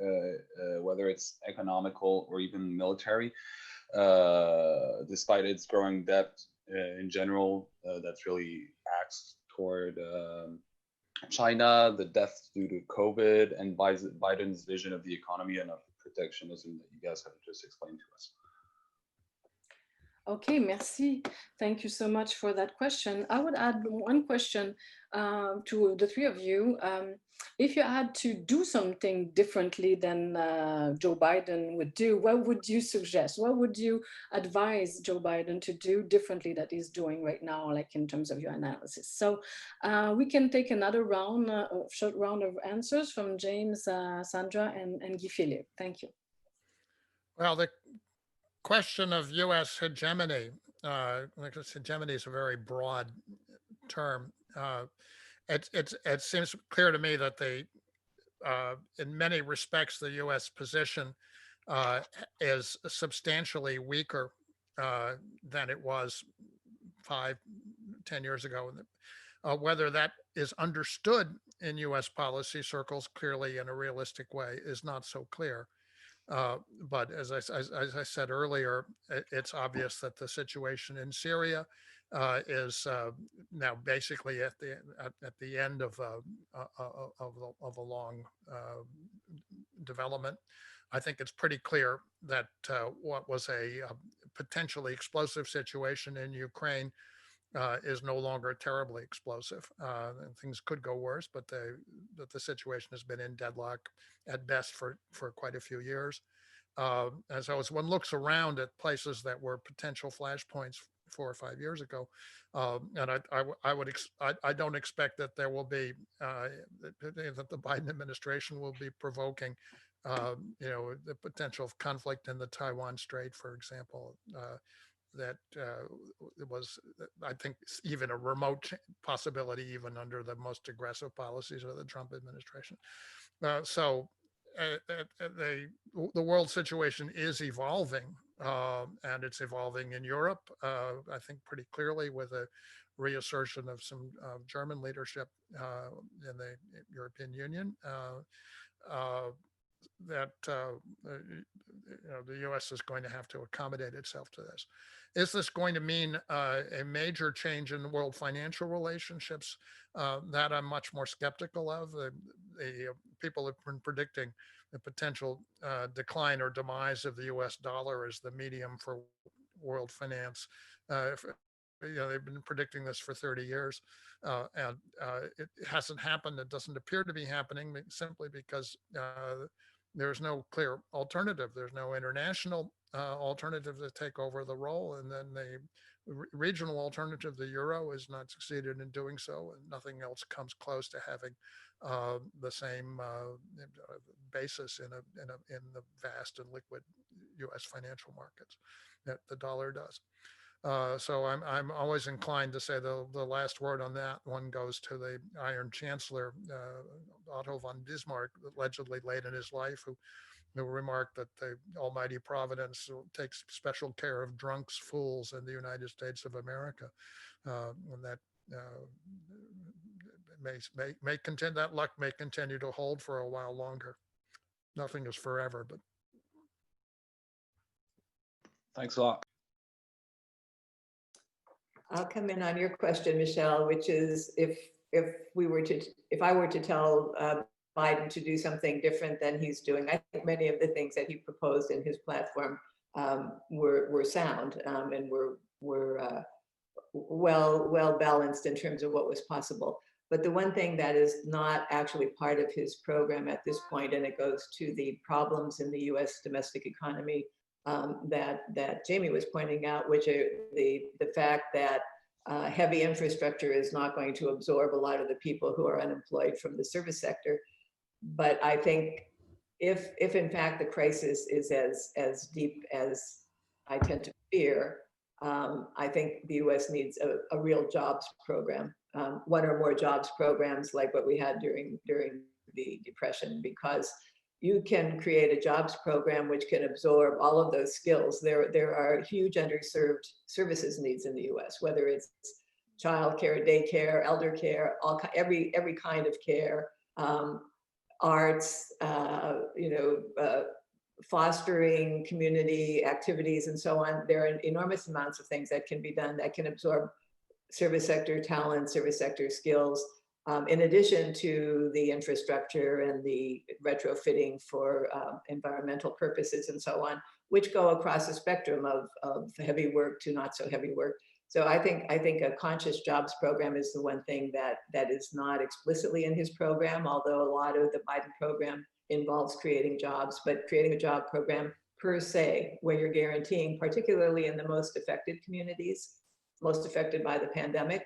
it's economical or even military, despite its growing debt in general. That's really acts toward China, the deaths due to COVID, and Biden's vision of the economy and of protectionism that you guys have just explained to us. Okay, merci. Thank you so much for that question. I would add one question to the three of you. If you had to do something differently than Joe Biden would do, what would you suggest? What would you advise Joe Biden to do differently that he's doing right now, like in terms of your analysis? So we can take another round, a short round of answers from James, Sandra, and Guy-Philippe. Thank you. Well, the question of U.S. hegemony, because hegemony is a very broad term. It seems clear to me that in many respects, the U.S. position is substantially weaker than it was 5-10 years ago. Whether that is understood in U.S. policy circles clearly in a realistic way is not so clear. But as I said earlier, it's obvious that the situation in Syria is now basically at the end of a long development. I think it's pretty clear that what was a potentially explosive situation in Ukraine is no longer terribly explosive. And things could go worse, but the situation has been in deadlock at best for quite a few years. And so as one looks around at places that were potential flashpoints 4 or 5 years ago, and I don't expect that there will be that the Biden administration will be provoking the potential of conflict in the Taiwan Strait, for example. That it was, I think, even a remote possibility, even under the most aggressive policies of the Trump administration. So the world situation is evolving, and it's evolving in Europe, I think pretty clearly, with a reassertion of some German leadership in the European Union. That the U.S. is going to have to accommodate itself to this. Is this going to mean a major change in world financial relationships? That I'm much more skeptical of. The people have been predicting the potential decline or demise of the U.S. dollar as the medium for world finance. They've been predicting this for 30 years, and it hasn't happened. It doesn't appear to be happening simply because there's no clear alternative. There's no international alternative to take over the role. And then the regional alternative, the euro, has not succeeded in doing so. And nothing else comes close to having the same basis in the vast and liquid U.S. financial markets that the dollar does. So I'm always inclined to say the last word on that one goes to the Iron Chancellor, Otto von Bismarck, allegedly late in his life, who remarked that the Almighty Providence takes special care of drunks, fools in the United States of America, and that may continue. That luck may continue to hold for a while longer. Nothing is forever, but. Thanks a lot. I'll come in on your question, Michèle, which is if I were to tell Biden to do something different than he's doing, I think many of the things that he proposed in his platform were sound and were well balanced in terms of what was possible. But the one thing that is not actually part of his program at this point, and it goes to the problems in the U.S. domestic economy that Jamie was pointing out, which are the fact that heavy infrastructure is not going to absorb a lot of the people who are unemployed from the service sector. But I think if in fact the crisis is as deep as I tend to fear, I think the U.S. needs a real jobs program, one or more jobs programs like what we had during the Depression, because you can create a jobs program which can absorb all of those skills. There are huge underserved services needs in the U.S., whether it's child care, daycare, elder care, every kind of care, arts, fostering community activities and so on. There are enormous amounts of things that can be done that can absorb service sector talent, service sector skills, in addition to the infrastructure and the retrofitting for environmental purposes and so on, which go across a spectrum of heavy work to not so heavy work. So I think a conscious jobs program is the one thing that is not explicitly in his program, although a lot of the Biden program involves creating jobs, but creating a job program per se, where you're guaranteeing, particularly in the most affected communities, most affected by the pandemic,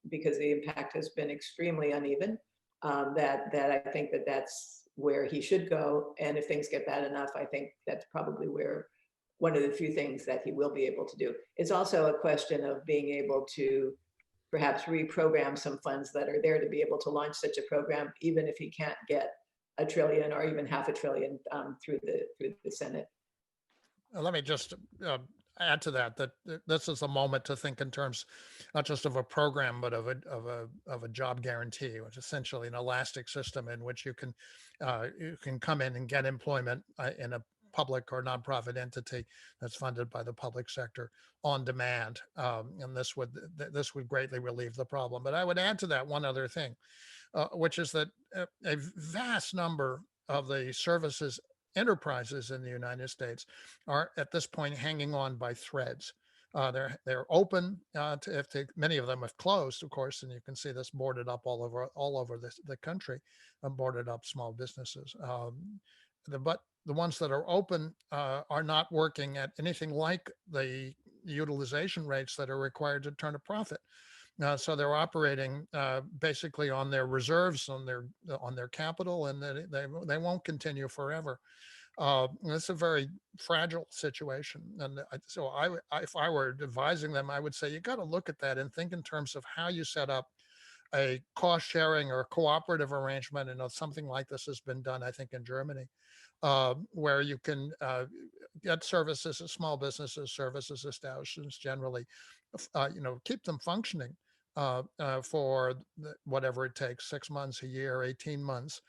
because the impact has been extremely uneven, that I think that's where he should go. And if things get bad enough, I think that's probably where one of the few things that he will be able to do. It's also a question of being able to perhaps reprogram some funds that are there to be able to launch such a program, even if he can't get $1 trillion or even $500 billion through the Senate. Let me just add to that this is a moment to think in terms not just of a program, but of a job guarantee, which is essentially an elastic system in which you can come in and get employment in a public or nonprofit entity that's funded by the public sector on demand, and this would greatly relieve the problem. But I would add to that one other thing, which is that a vast number of the services enterprises in the United States are at this point hanging on by threads. They're open many of them have closed, of course, and you can see this boarded up all over the country, boarded up small businesses. But the ones that are open are not working at anything like the utilization rates that are required to turn a profit. So they're operating basically on their reserves, on their capital, and they won't continue forever. It's a very fragile situation, and so if I were advising them, I would say you got to look at that and think in terms of how you set up a cost sharing or a cooperative arrangement. And something like this has been done, I think, in Germany, where you can get services, small businesses, services establishments generally, keep them functioning for whatever it takes, 6 months, a year, 18 months,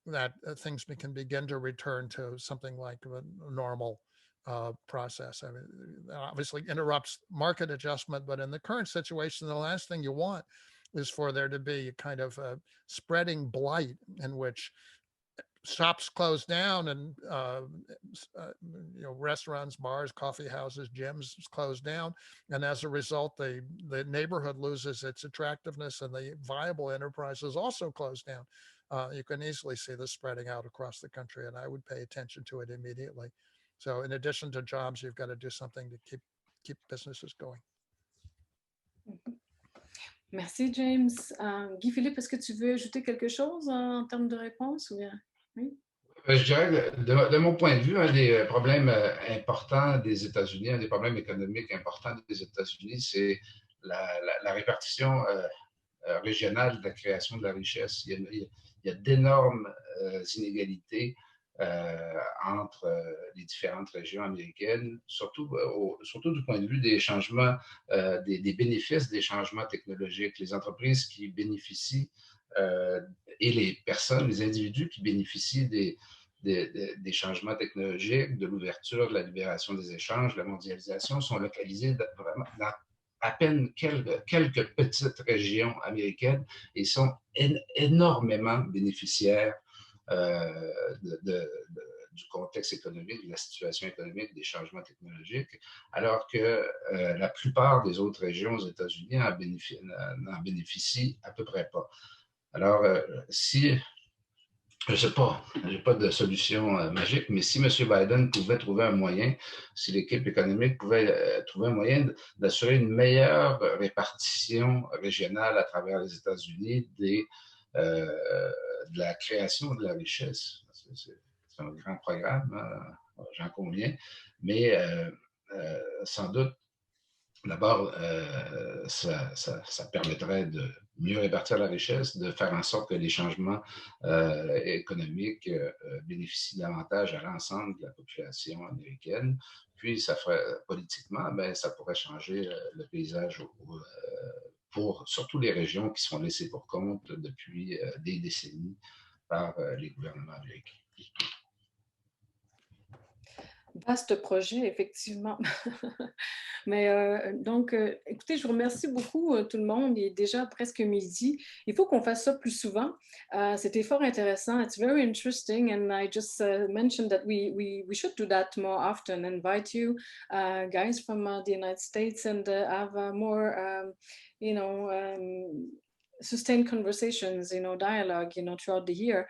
that things can begin to return to something like a normal process. I mean, it obviously interrupts market adjustment, but in the current situation, the last thing you want is for there to be a kind of a spreading blight in which shops close down and restaurants, bars, coffee houses, gyms close down, and as a result, the neighborhood loses its attractiveness, and the viable enterprises also close down. You can easily see this spreading out across the country, and I would pay attention to it immediately. So, in addition to jobs, you've got to do something to keep businesses going. Merci, James. Guy-Philippe, est-ce que tu veux ajouter quelque chose en termes de réponse ou bien? Oui. Je dirais, de mon point de vue, un des problèmes importants des États-Unis, un des problèmes économiques importants des États-Unis, c'est la répartition régionale de la création de la richesse. Il y a d'énormes inégalités entre les différentes régions américaines, surtout du point de vue des changements, des bénéfices des changements technologiques. Les entreprises qui bénéficient et les personnes, les individus qui bénéficient des changements technologiques, de l'ouverture, de la libération des échanges, de la mondialisation, sont localisés vraiment dans à peine quelques petites régions américaines et sont énormément bénéficiaires du contexte économique, de la situation économique, des changements technologiques, alors que la plupart des autres régions aux États-Unis n'en bénéficient à peu près pas. Alors, si, je ne sais pas, je n'ai pas de solution magique, mais si M. Biden pouvait trouver un moyen, si l'équipe économique pouvait trouver un moyen d'assurer une meilleure répartition régionale à travers les États-Unis de la création de la richesse, c'est un grand programme, j'en conviens, mais sans doute, d'abord, ça permettrait de mieux répartir la richesse, de faire en sorte que les changements économiques bénéficient davantage à l'ensemble de la population américaine. puis, ça ferait, politiquement, ben, ça pourrait changer le paysage pour surtout les régions qui sont laissées pour compte depuis des décennies par les gouvernements américains. Vaste projet, effectivement. Mais donc, écoutez, je vous remercie beaucoup tout le monde. Il est déjà presque midi. Il faut qu'on fasse ça plus souvent. C'était fort intéressant. It's very interesting. And I just mentioned that we should do that more often. Invite you guys from the United States and have more, sustained conversations, dialogue, throughout the year.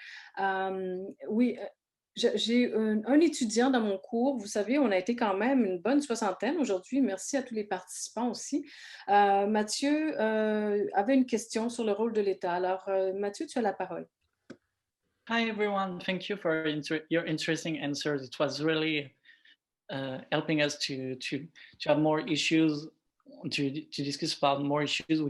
J'ai un étudiant dans mon cours. Vous savez, on a été quand même une bonne soixantaine aujourd'hui. Merci à tous les participants aussi. Mathieu avait une question sur le rôle de l'État. Alors, Mathieu, tu as la parole. Hi, everyone. Thank you for your interesting answers. It was really helping us to have more issues, to discuss about more issues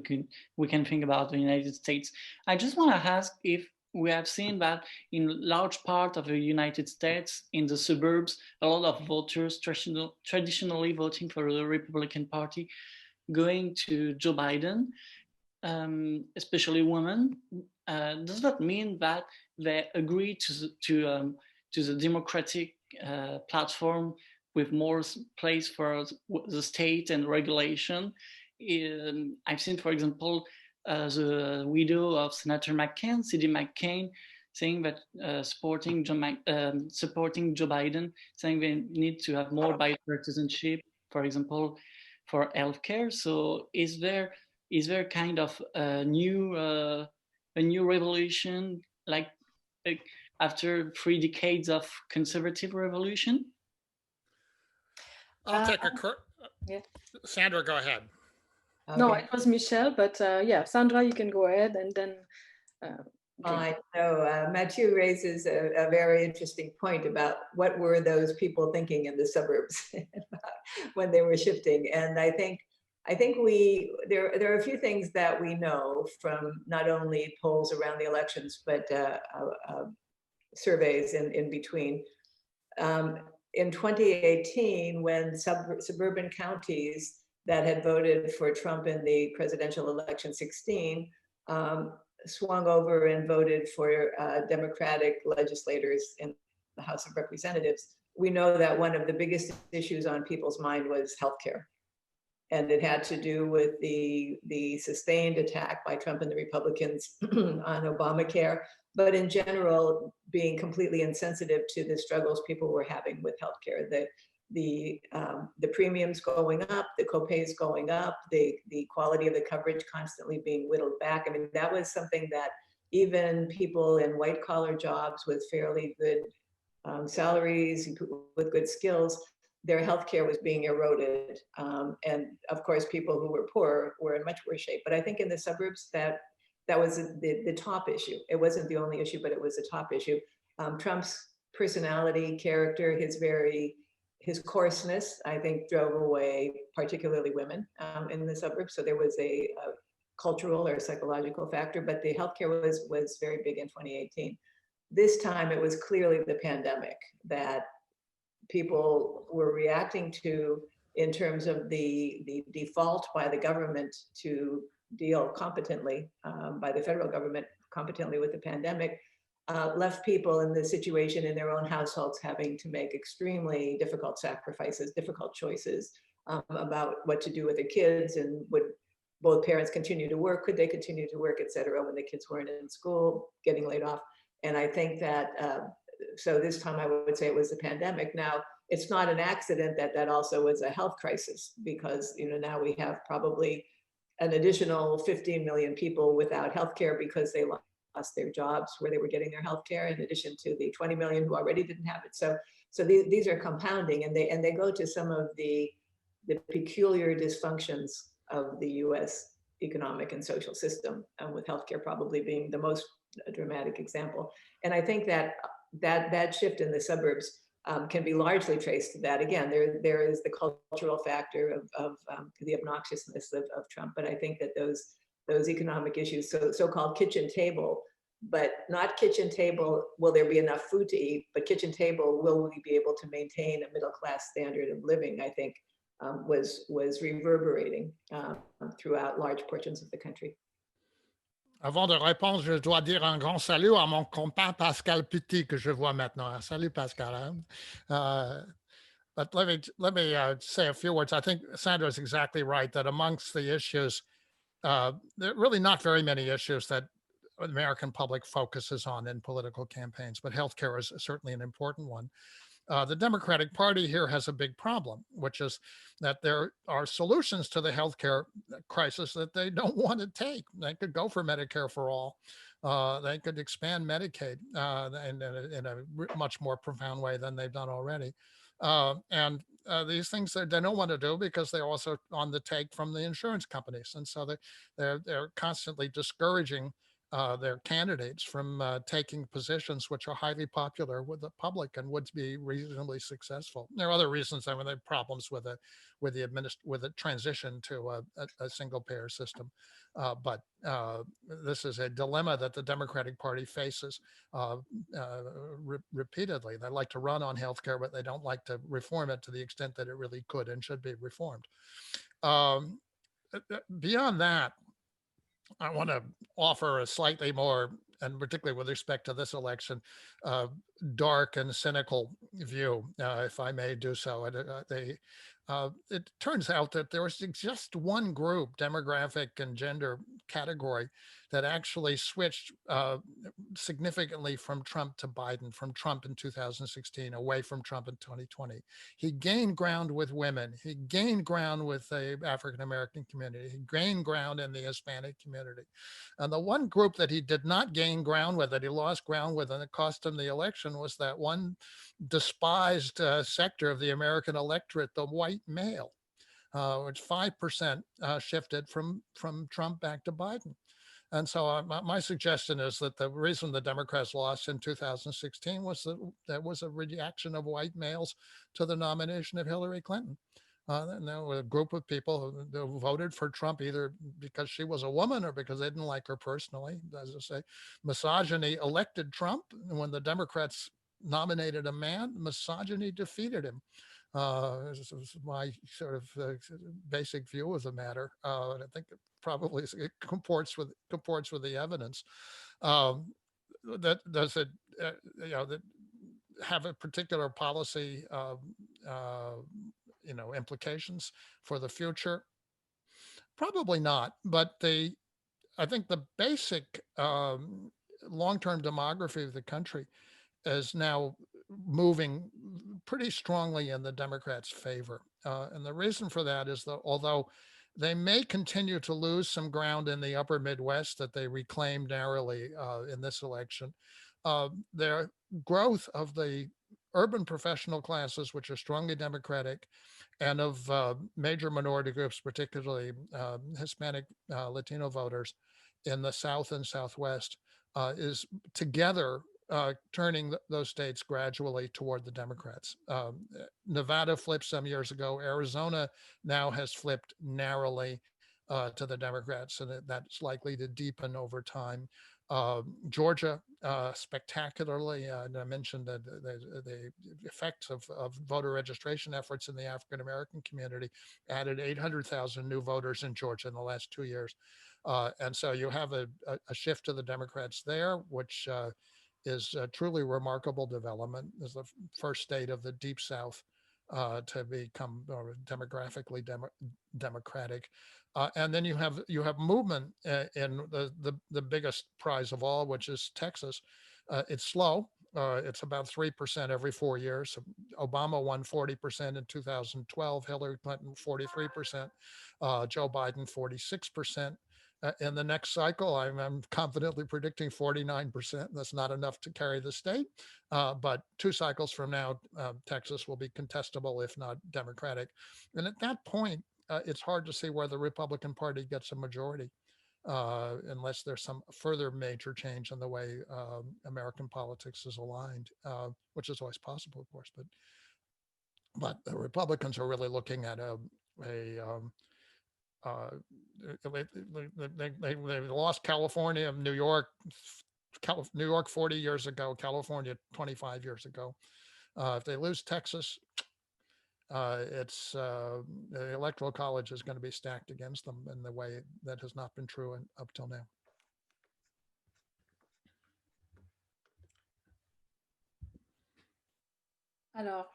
we can think about the United States. I just want to ask if we have seen that in large part of the United States, in the suburbs, a lot of voters traditionally voting for the Republican Party going to Joe Biden, especially women. Does that mean that they agree to the Democratic platform with more place for the state and regulation? I've seen, for example, the widow of Senator McCain, C.D. McCain, saying that supporting Joe Biden, saying they need to have more bipartisanship, for example, for healthcare. So, is there kind of a new revolution, like after 3 decades of conservative revolution? I'll take a yeah. Sandra, go ahead. Okay. No, it was Michèle, but yeah, Sandra, you can go ahead and then. I know Mathieu raises a very interesting point about what were those people thinking in the suburbs when they were shifting. And I think there are a few things that we know from not only polls around the elections, but surveys in between. In 2018, when suburban counties that had voted for Trump in the presidential election 16 swung over and voted for Democratic legislators in the House of Representatives, we know that one of the biggest issues on people's mind was healthcare. And it had to do with the sustained attack by Trump and the Republicans on Obamacare, but in general, being completely insensitive to the struggles people were having with healthcare. The premiums going up, the copays going up, the quality of the coverage constantly being whittled back. I mean, that was something that even people in white collar jobs with fairly good salaries, with good skills, their healthcare was being eroded. And of course, people who were poor were in much worse shape. But I think in the suburbs, that was the top issue. It wasn't the only issue, but it was the top issue. Trump's personality, character, his coarseness, I think, drove away particularly women in the suburbs. So there was a cultural or psychological factor, but the healthcare was very big in 2018. This time, it was clearly the pandemic that people were reacting to in terms of the default by the government to deal competently, by the federal government competently with the pandemic. Left people in the situation in their own households having to make extremely difficult sacrifices, difficult choices about what to do with their kids, and would both parents continue to work, could they continue to work, et cetera, when the kids weren't in school, getting laid off. And I think that, so this time I would say it was the pandemic. Now, it's not an accident that also was a health crisis, because now we have probably an additional 15 million people without healthcare because they lost their jobs where they were getting their health care, in addition to the 20 million who already didn't have it. So these are compounding, and they go to some of the peculiar dysfunctions of the US economic and social system, with healthcare probably being the most dramatic example. And I think that shift in the suburbs can be largely traced to that. Again, there is the cultural factor of the obnoxiousness of Trump, but I think that those economic issues, so-called kitchen table but not kitchen table, will there be enough food to eat, but kitchen table, will we be able to maintain a middle-class standard of living, I think, was reverberating throughout large portions of the country. Avant de répondre, je dois dire un grand salut à mon compagnon Pascal Petit que je vois maintenant. Salut Pascal. Hein? But let me say a few words. I think Sandra is exactly right that amongst the issues, there are really not very many issues that the American public focuses on in political campaigns, but healthcare is certainly an important one. The Democratic Party here has a big problem, which is that there are solutions to the healthcare crisis that they don't want to take. They could go for Medicare for all. They could expand Medicaid in a much more profound way than they've done already. And these things they don't want to do because they're also on the take from the insurance companies. And so they're constantly discouraging their candidates from taking positions which are highly popular with the public and would be reasonably successful. There are other reasons. I mean, there are problems with the transition to a single payer system, but this is a dilemma that the Democratic Party faces repeatedly. They like to run on healthcare, but they don't like to reform it to the extent that it really could and should be reformed. Beyond that, I want to offer a slightly more, and particularly with respect to this election, dark and cynical view, if I may do so. It turns out that there was just one group, demographic and gender category, that actually switched significantly from Trump to Biden, from Trump in 2016, away from Trump in 2020. He gained ground with women. He gained ground with the African-American community. He gained ground in the Hispanic community. And the one group that he did not gain ground with, that he lost ground with, and it cost him the election, was that one despised sector of the American electorate, the white male, which 5% shifted from Trump back to Biden. And so my suggestion is that the reason the Democrats lost in 2016 was that there was a reaction of white males to the nomination of Hillary Clinton. And there were a group of people who voted for Trump either because she was a woman or because they didn't like her personally. As I say, misogyny elected Trump. And when the Democrats nominated a man, misogyny defeated him. This is my sort of basic view of the matter. And I think it probably comports with the evidence. That does it, that have a particular policy, implications for the future? Probably not. But I think the basic long-term demography of the country is now moving pretty strongly in the Democrats' favor. And the reason for that is that although they may continue to lose some ground in the upper Midwest that they reclaimed narrowly in this election, their growth of the urban professional classes, which are strongly Democratic, and of major minority groups, particularly Hispanic Latino voters in the South and Southwest, is together turning those states gradually toward the Democrats. Nevada flipped some years ago. Arizona now has flipped narrowly to the Democrats, and that's likely to deepen over time. Georgia, spectacularly, and I mentioned the effects of voter registration efforts in the African-American community, added 800,000 new voters in Georgia in the last 2 years. And so you have a shift to the Democrats there, which is a truly remarkable development. Is the first state of the Deep South to become demographically democratic. And then you have movement in the biggest prize of all, which is Texas. It's slow. It's about 3% every 4 years. Obama won 40% in 2012, Hillary Clinton 43%, Joe Biden 46%. In the next cycle, I'm confidently predicting 49%. That's not enough to carry the state, but 2 cycles from now, Texas will be contestable, if not Democratic. And at that point, it's hard to see where the Republican Party gets a majority, unless there's some further major change in the way American politics is aligned, which is always possible, of course. But the Republicans are really looking at they lost California, New York, New York 40 years ago, California 25 years ago. If they lose Texas, the electoral college is going to be stacked against them in the way that has not been true up till now. Alors,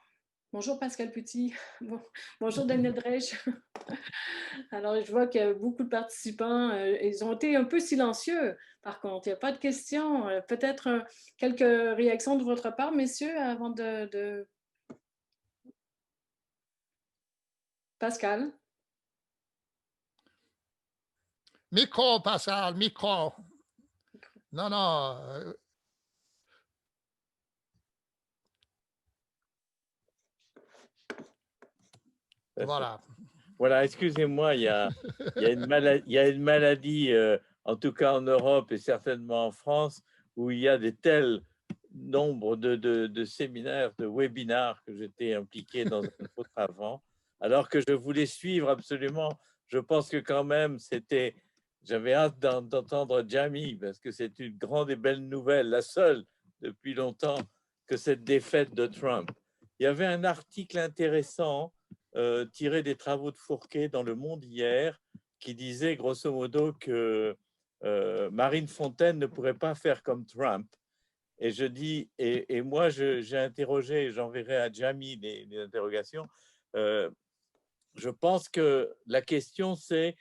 bonjour Pascal Petit, bonjour Daniel Drèche. Alors, je vois qu'il y a beaucoup de participants, ils ont été un peu silencieux, par contre, il n'y a pas de questions. Peut-être quelques réactions de votre part, messieurs, avant de... Pascal? Micro, Pascal, micro. Non, non. Voilà. Voilà, excusez-moi, il y a une maladie, en tout cas en Europe et certainement en France, où il y a des tels nombres de séminaires, de webinars que j'étais impliqué dans un autre avant, alors que je voulais suivre absolument. Je pense que quand même, j'avais hâte d'entendre Jamie, parce que c'est une grande et belle nouvelle, la seule depuis longtemps, que cette défaite de Trump. Il y avait un article intéressant tiré des travaux de Fourquet dans Le Monde hier, qui disait grosso modo que Marine Fontaine ne pourrait pas faire comme Trump. Et je dis, et moi j'ai interrogé, j'enverrai à Jamie les interrogations. Je pense que la question c'est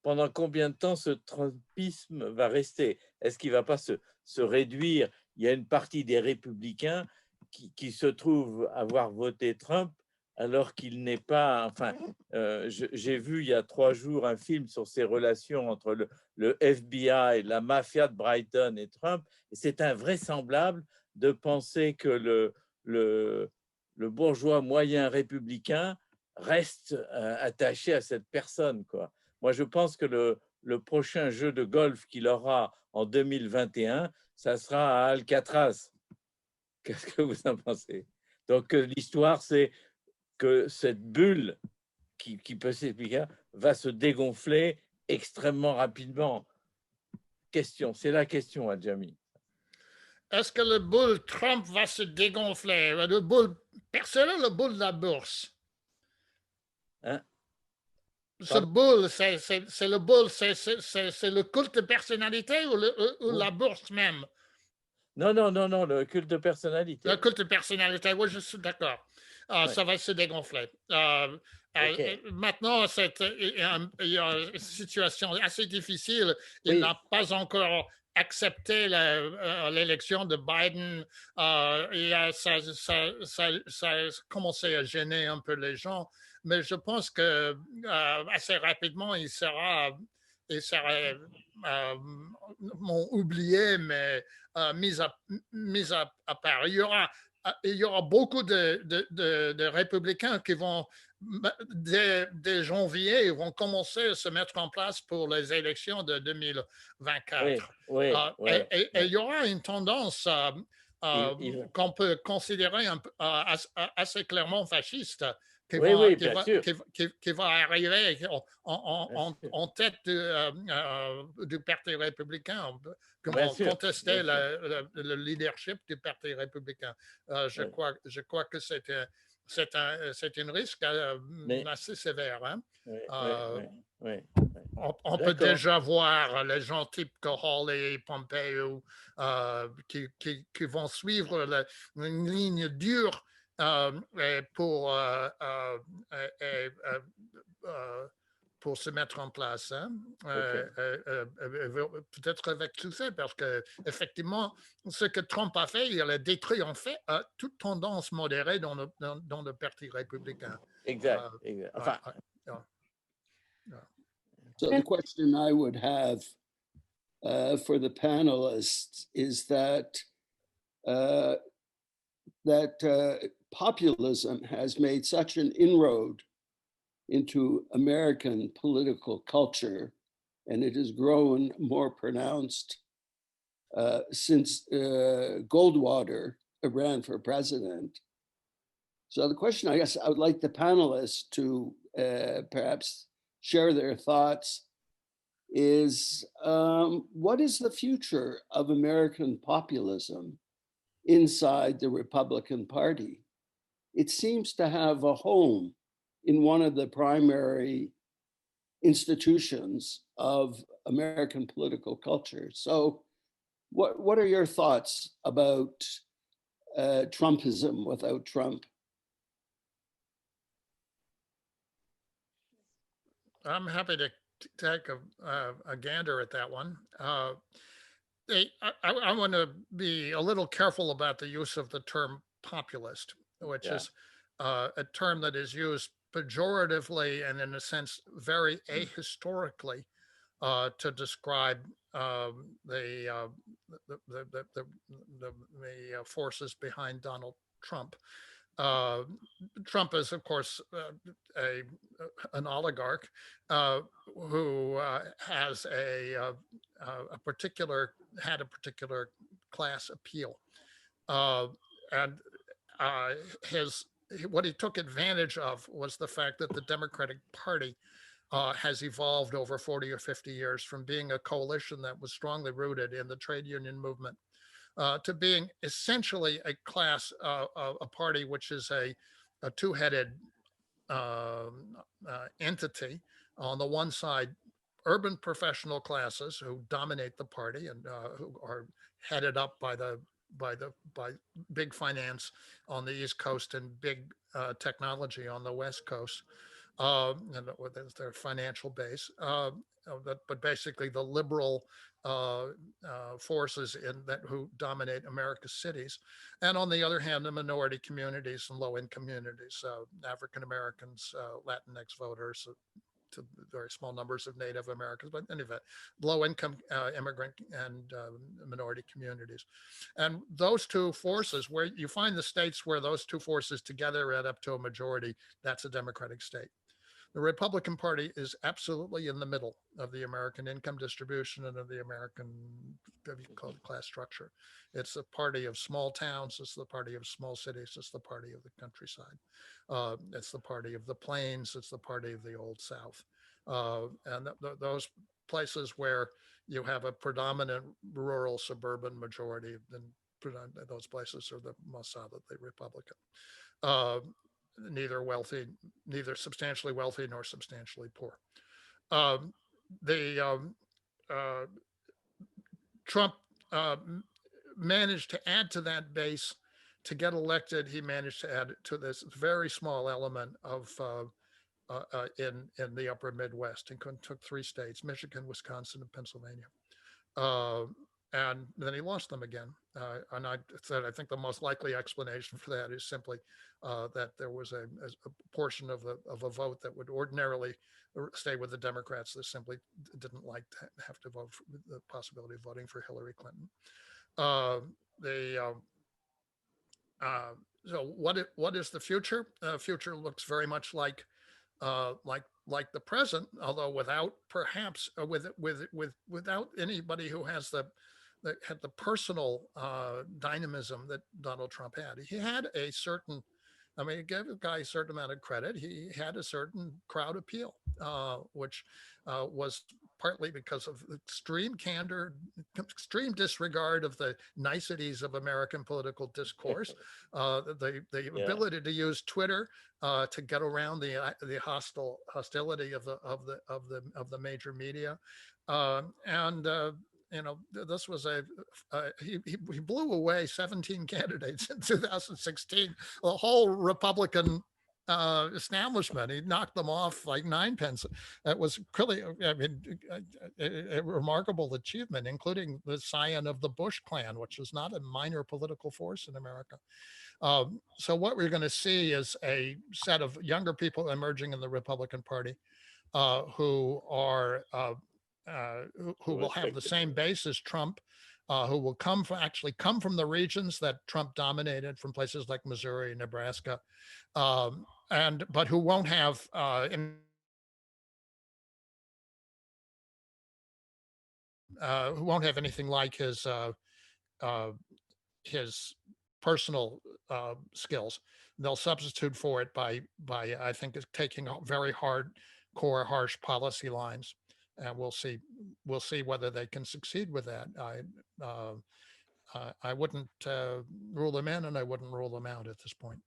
pendant combien de temps ce Trumpisme va rester? Est-ce qu'il ne va pas se réduire? Il y a une partie des républicains qui se trouvent avoir voté Trump alors qu'il n'est pas... Enfin, j'ai vu il y a 3 jours un film sur ces relations entre le FBI, la mafia de Brighton et Trump. Et c'est invraisemblable de penser que le bourgeois moyen républicain reste attaché à cette personne, quoi. Moi, je pense que le prochain jeu de golf qu'il aura en 2021, ça sera à Alcatraz. Qu'est-ce que vous en pensez? Donc, l'histoire, c'est que cette bulle qui peut s'expliquer va se dégonfler extrêmement rapidement. C'est la question à Jamie. Est-ce que le boule Trump va se dégonfler? Le boule personnel, le boule de la bourse? Hein? Ce boule, c'est le boule, c'est le culte de personnalité ou la bourse même? Non, le culte de personnalité. Le culte de personnalité, oui, je suis d'accord. Ouais. Ça va se dégonfler. Okay. Maintenant, il y a une situation assez difficile. Il n'a pas encore accepté l'élection de Biden. Ça a commencé à gêner un peu les gens. Mais je pense que assez rapidement, il sera oublié, mais mis à part. Il y aura beaucoup de républicains qui vont, dès janvier, vont commencer à se mettre en place pour les élections de 2024. Et il y aura une tendance qu'on peut considérer assez clairement fasciste qui va arriver en tête du Parti républicain, qui vont contester le leadership du Parti républicain. Je crois que c'est un risque assez sévère. Hein? On peut déjà voir les gens type Hawley, Pompeo qui vont suivre une ligne dure pour se mettre en place. Hein? Peut-être avec tout ça, parce qu'effectivement, ce que Trump a fait, il a détruit en fait toute tendance modérée dans le Parti républicain. Exact. Enfin, So the question I would have for the panelists is that populism has made such an inroad into American political culture, and it has grown more pronounced since Goldwater ran for president. So the question, I guess, I would like the panelists to perhaps share their thoughts is what is the future of American populism inside the Republican Party? It seems to have a home in one of the primary institutions of American political culture. So what are your thoughts about Trumpism without Trump? I'm happy to take a gander at that one. I want to be a little careful about the use of the term populist, which is a term that is used pejoratively and in a sense very ahistorically to describe the forces behind Donald Trump. Trump is, of course, an oligarch who has had a particular class appeal, and what he took advantage of was the fact that the Democratic Party has evolved over 40 or 50 years from being a coalition that was strongly rooted in the trade union movement to being essentially a party which is a two-headed entity. On the one side, urban professional classes who dominate the party and who are headed up by big finance on the East Coast and big technology on the West Coast. And that's their financial base. But basically the liberal forces who dominate America's cities. And on the other hand, the minority communities and low-income communities, African Americans, Latinx voters, to very small numbers of Native Americans, but in any event, low-income immigrant and minority communities. And those two forces, where you find the states where those two forces together add up to a majority, that's a Democratic state. The Republican Party is absolutely in the middle of the American income distribution and of the American class structure. It's a party of small towns. It's the party of small cities. It's the party of the countryside. It's the party of the plains. It's the party of the Old South. And those places where you have a predominant rural suburban majority, then those places are the most solidly Republican. Neither substantially wealthy nor substantially poor. Trump managed to add to that base. To get elected, he managed to add to this very small element of in the upper Midwest. He took 3 states: Michigan, Wisconsin, and Pennsylvania. And then he lost them again. And I said, I think the most likely explanation for that is simply that there was a portion of a vote that would ordinarily stay with the Democrats that simply didn't like to have to vote for the possibility of voting for Hillary Clinton. So what is the future? Future looks very much like the present, although without perhaps without anybody who has had the personal dynamism that Donald Trump had. He had a certain, I mean, it gave the guy a certain amount of credit. He had a certain crowd appeal, which was partly because of extreme candor, extreme disregard of the niceties of American political discourse, the ability to use Twitter to get around the hostility of the major media, this was he blew away 17 candidates in 2016, the whole Republican establishment. He knocked them off like 9 pence. It was really, I mean, a remarkable achievement, including the scion of the Bush clan, which was not a minor political force in America. So what we're going to see is a set of younger people emerging in the Republican Party who are who will have the same base as Trump, who will come from the regions that Trump dominated, from places like Missouri, Nebraska, but who won't have anything like his personal skills. They'll substitute for it by I think taking very hardcore, harsh policy lines. and we'll see whether they can succeed with that. I wouldn't rule them in, and I wouldn't rule them out at this point.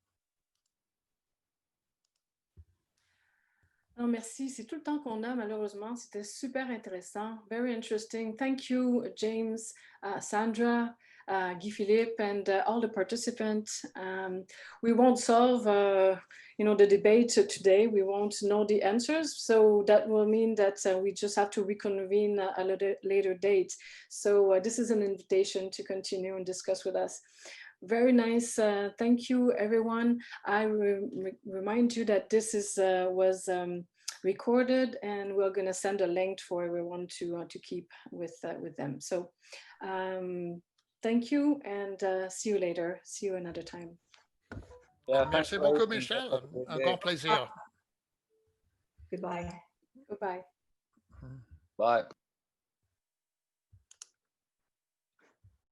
Non, merci. C'est tout le temps qu'on a, malheureusement. C'était super intéressant. Very interesting. Thank you, James, Sandra, Guy-Philippe, and all the participants. We won't solve, the debate today. We won't know the answers. So that will mean that we just have to reconvene at a later date. So this is an invitation to continue and discuss with us. Very nice. Thank you, everyone. I remind you that this was recorded, and we're going to send a link for everyone to keep with them. So thank you, and see you later. See you another time. Yeah, Merci beaucoup, Michèle. Un grand plaisir. Goodbye. Goodbye. Bye.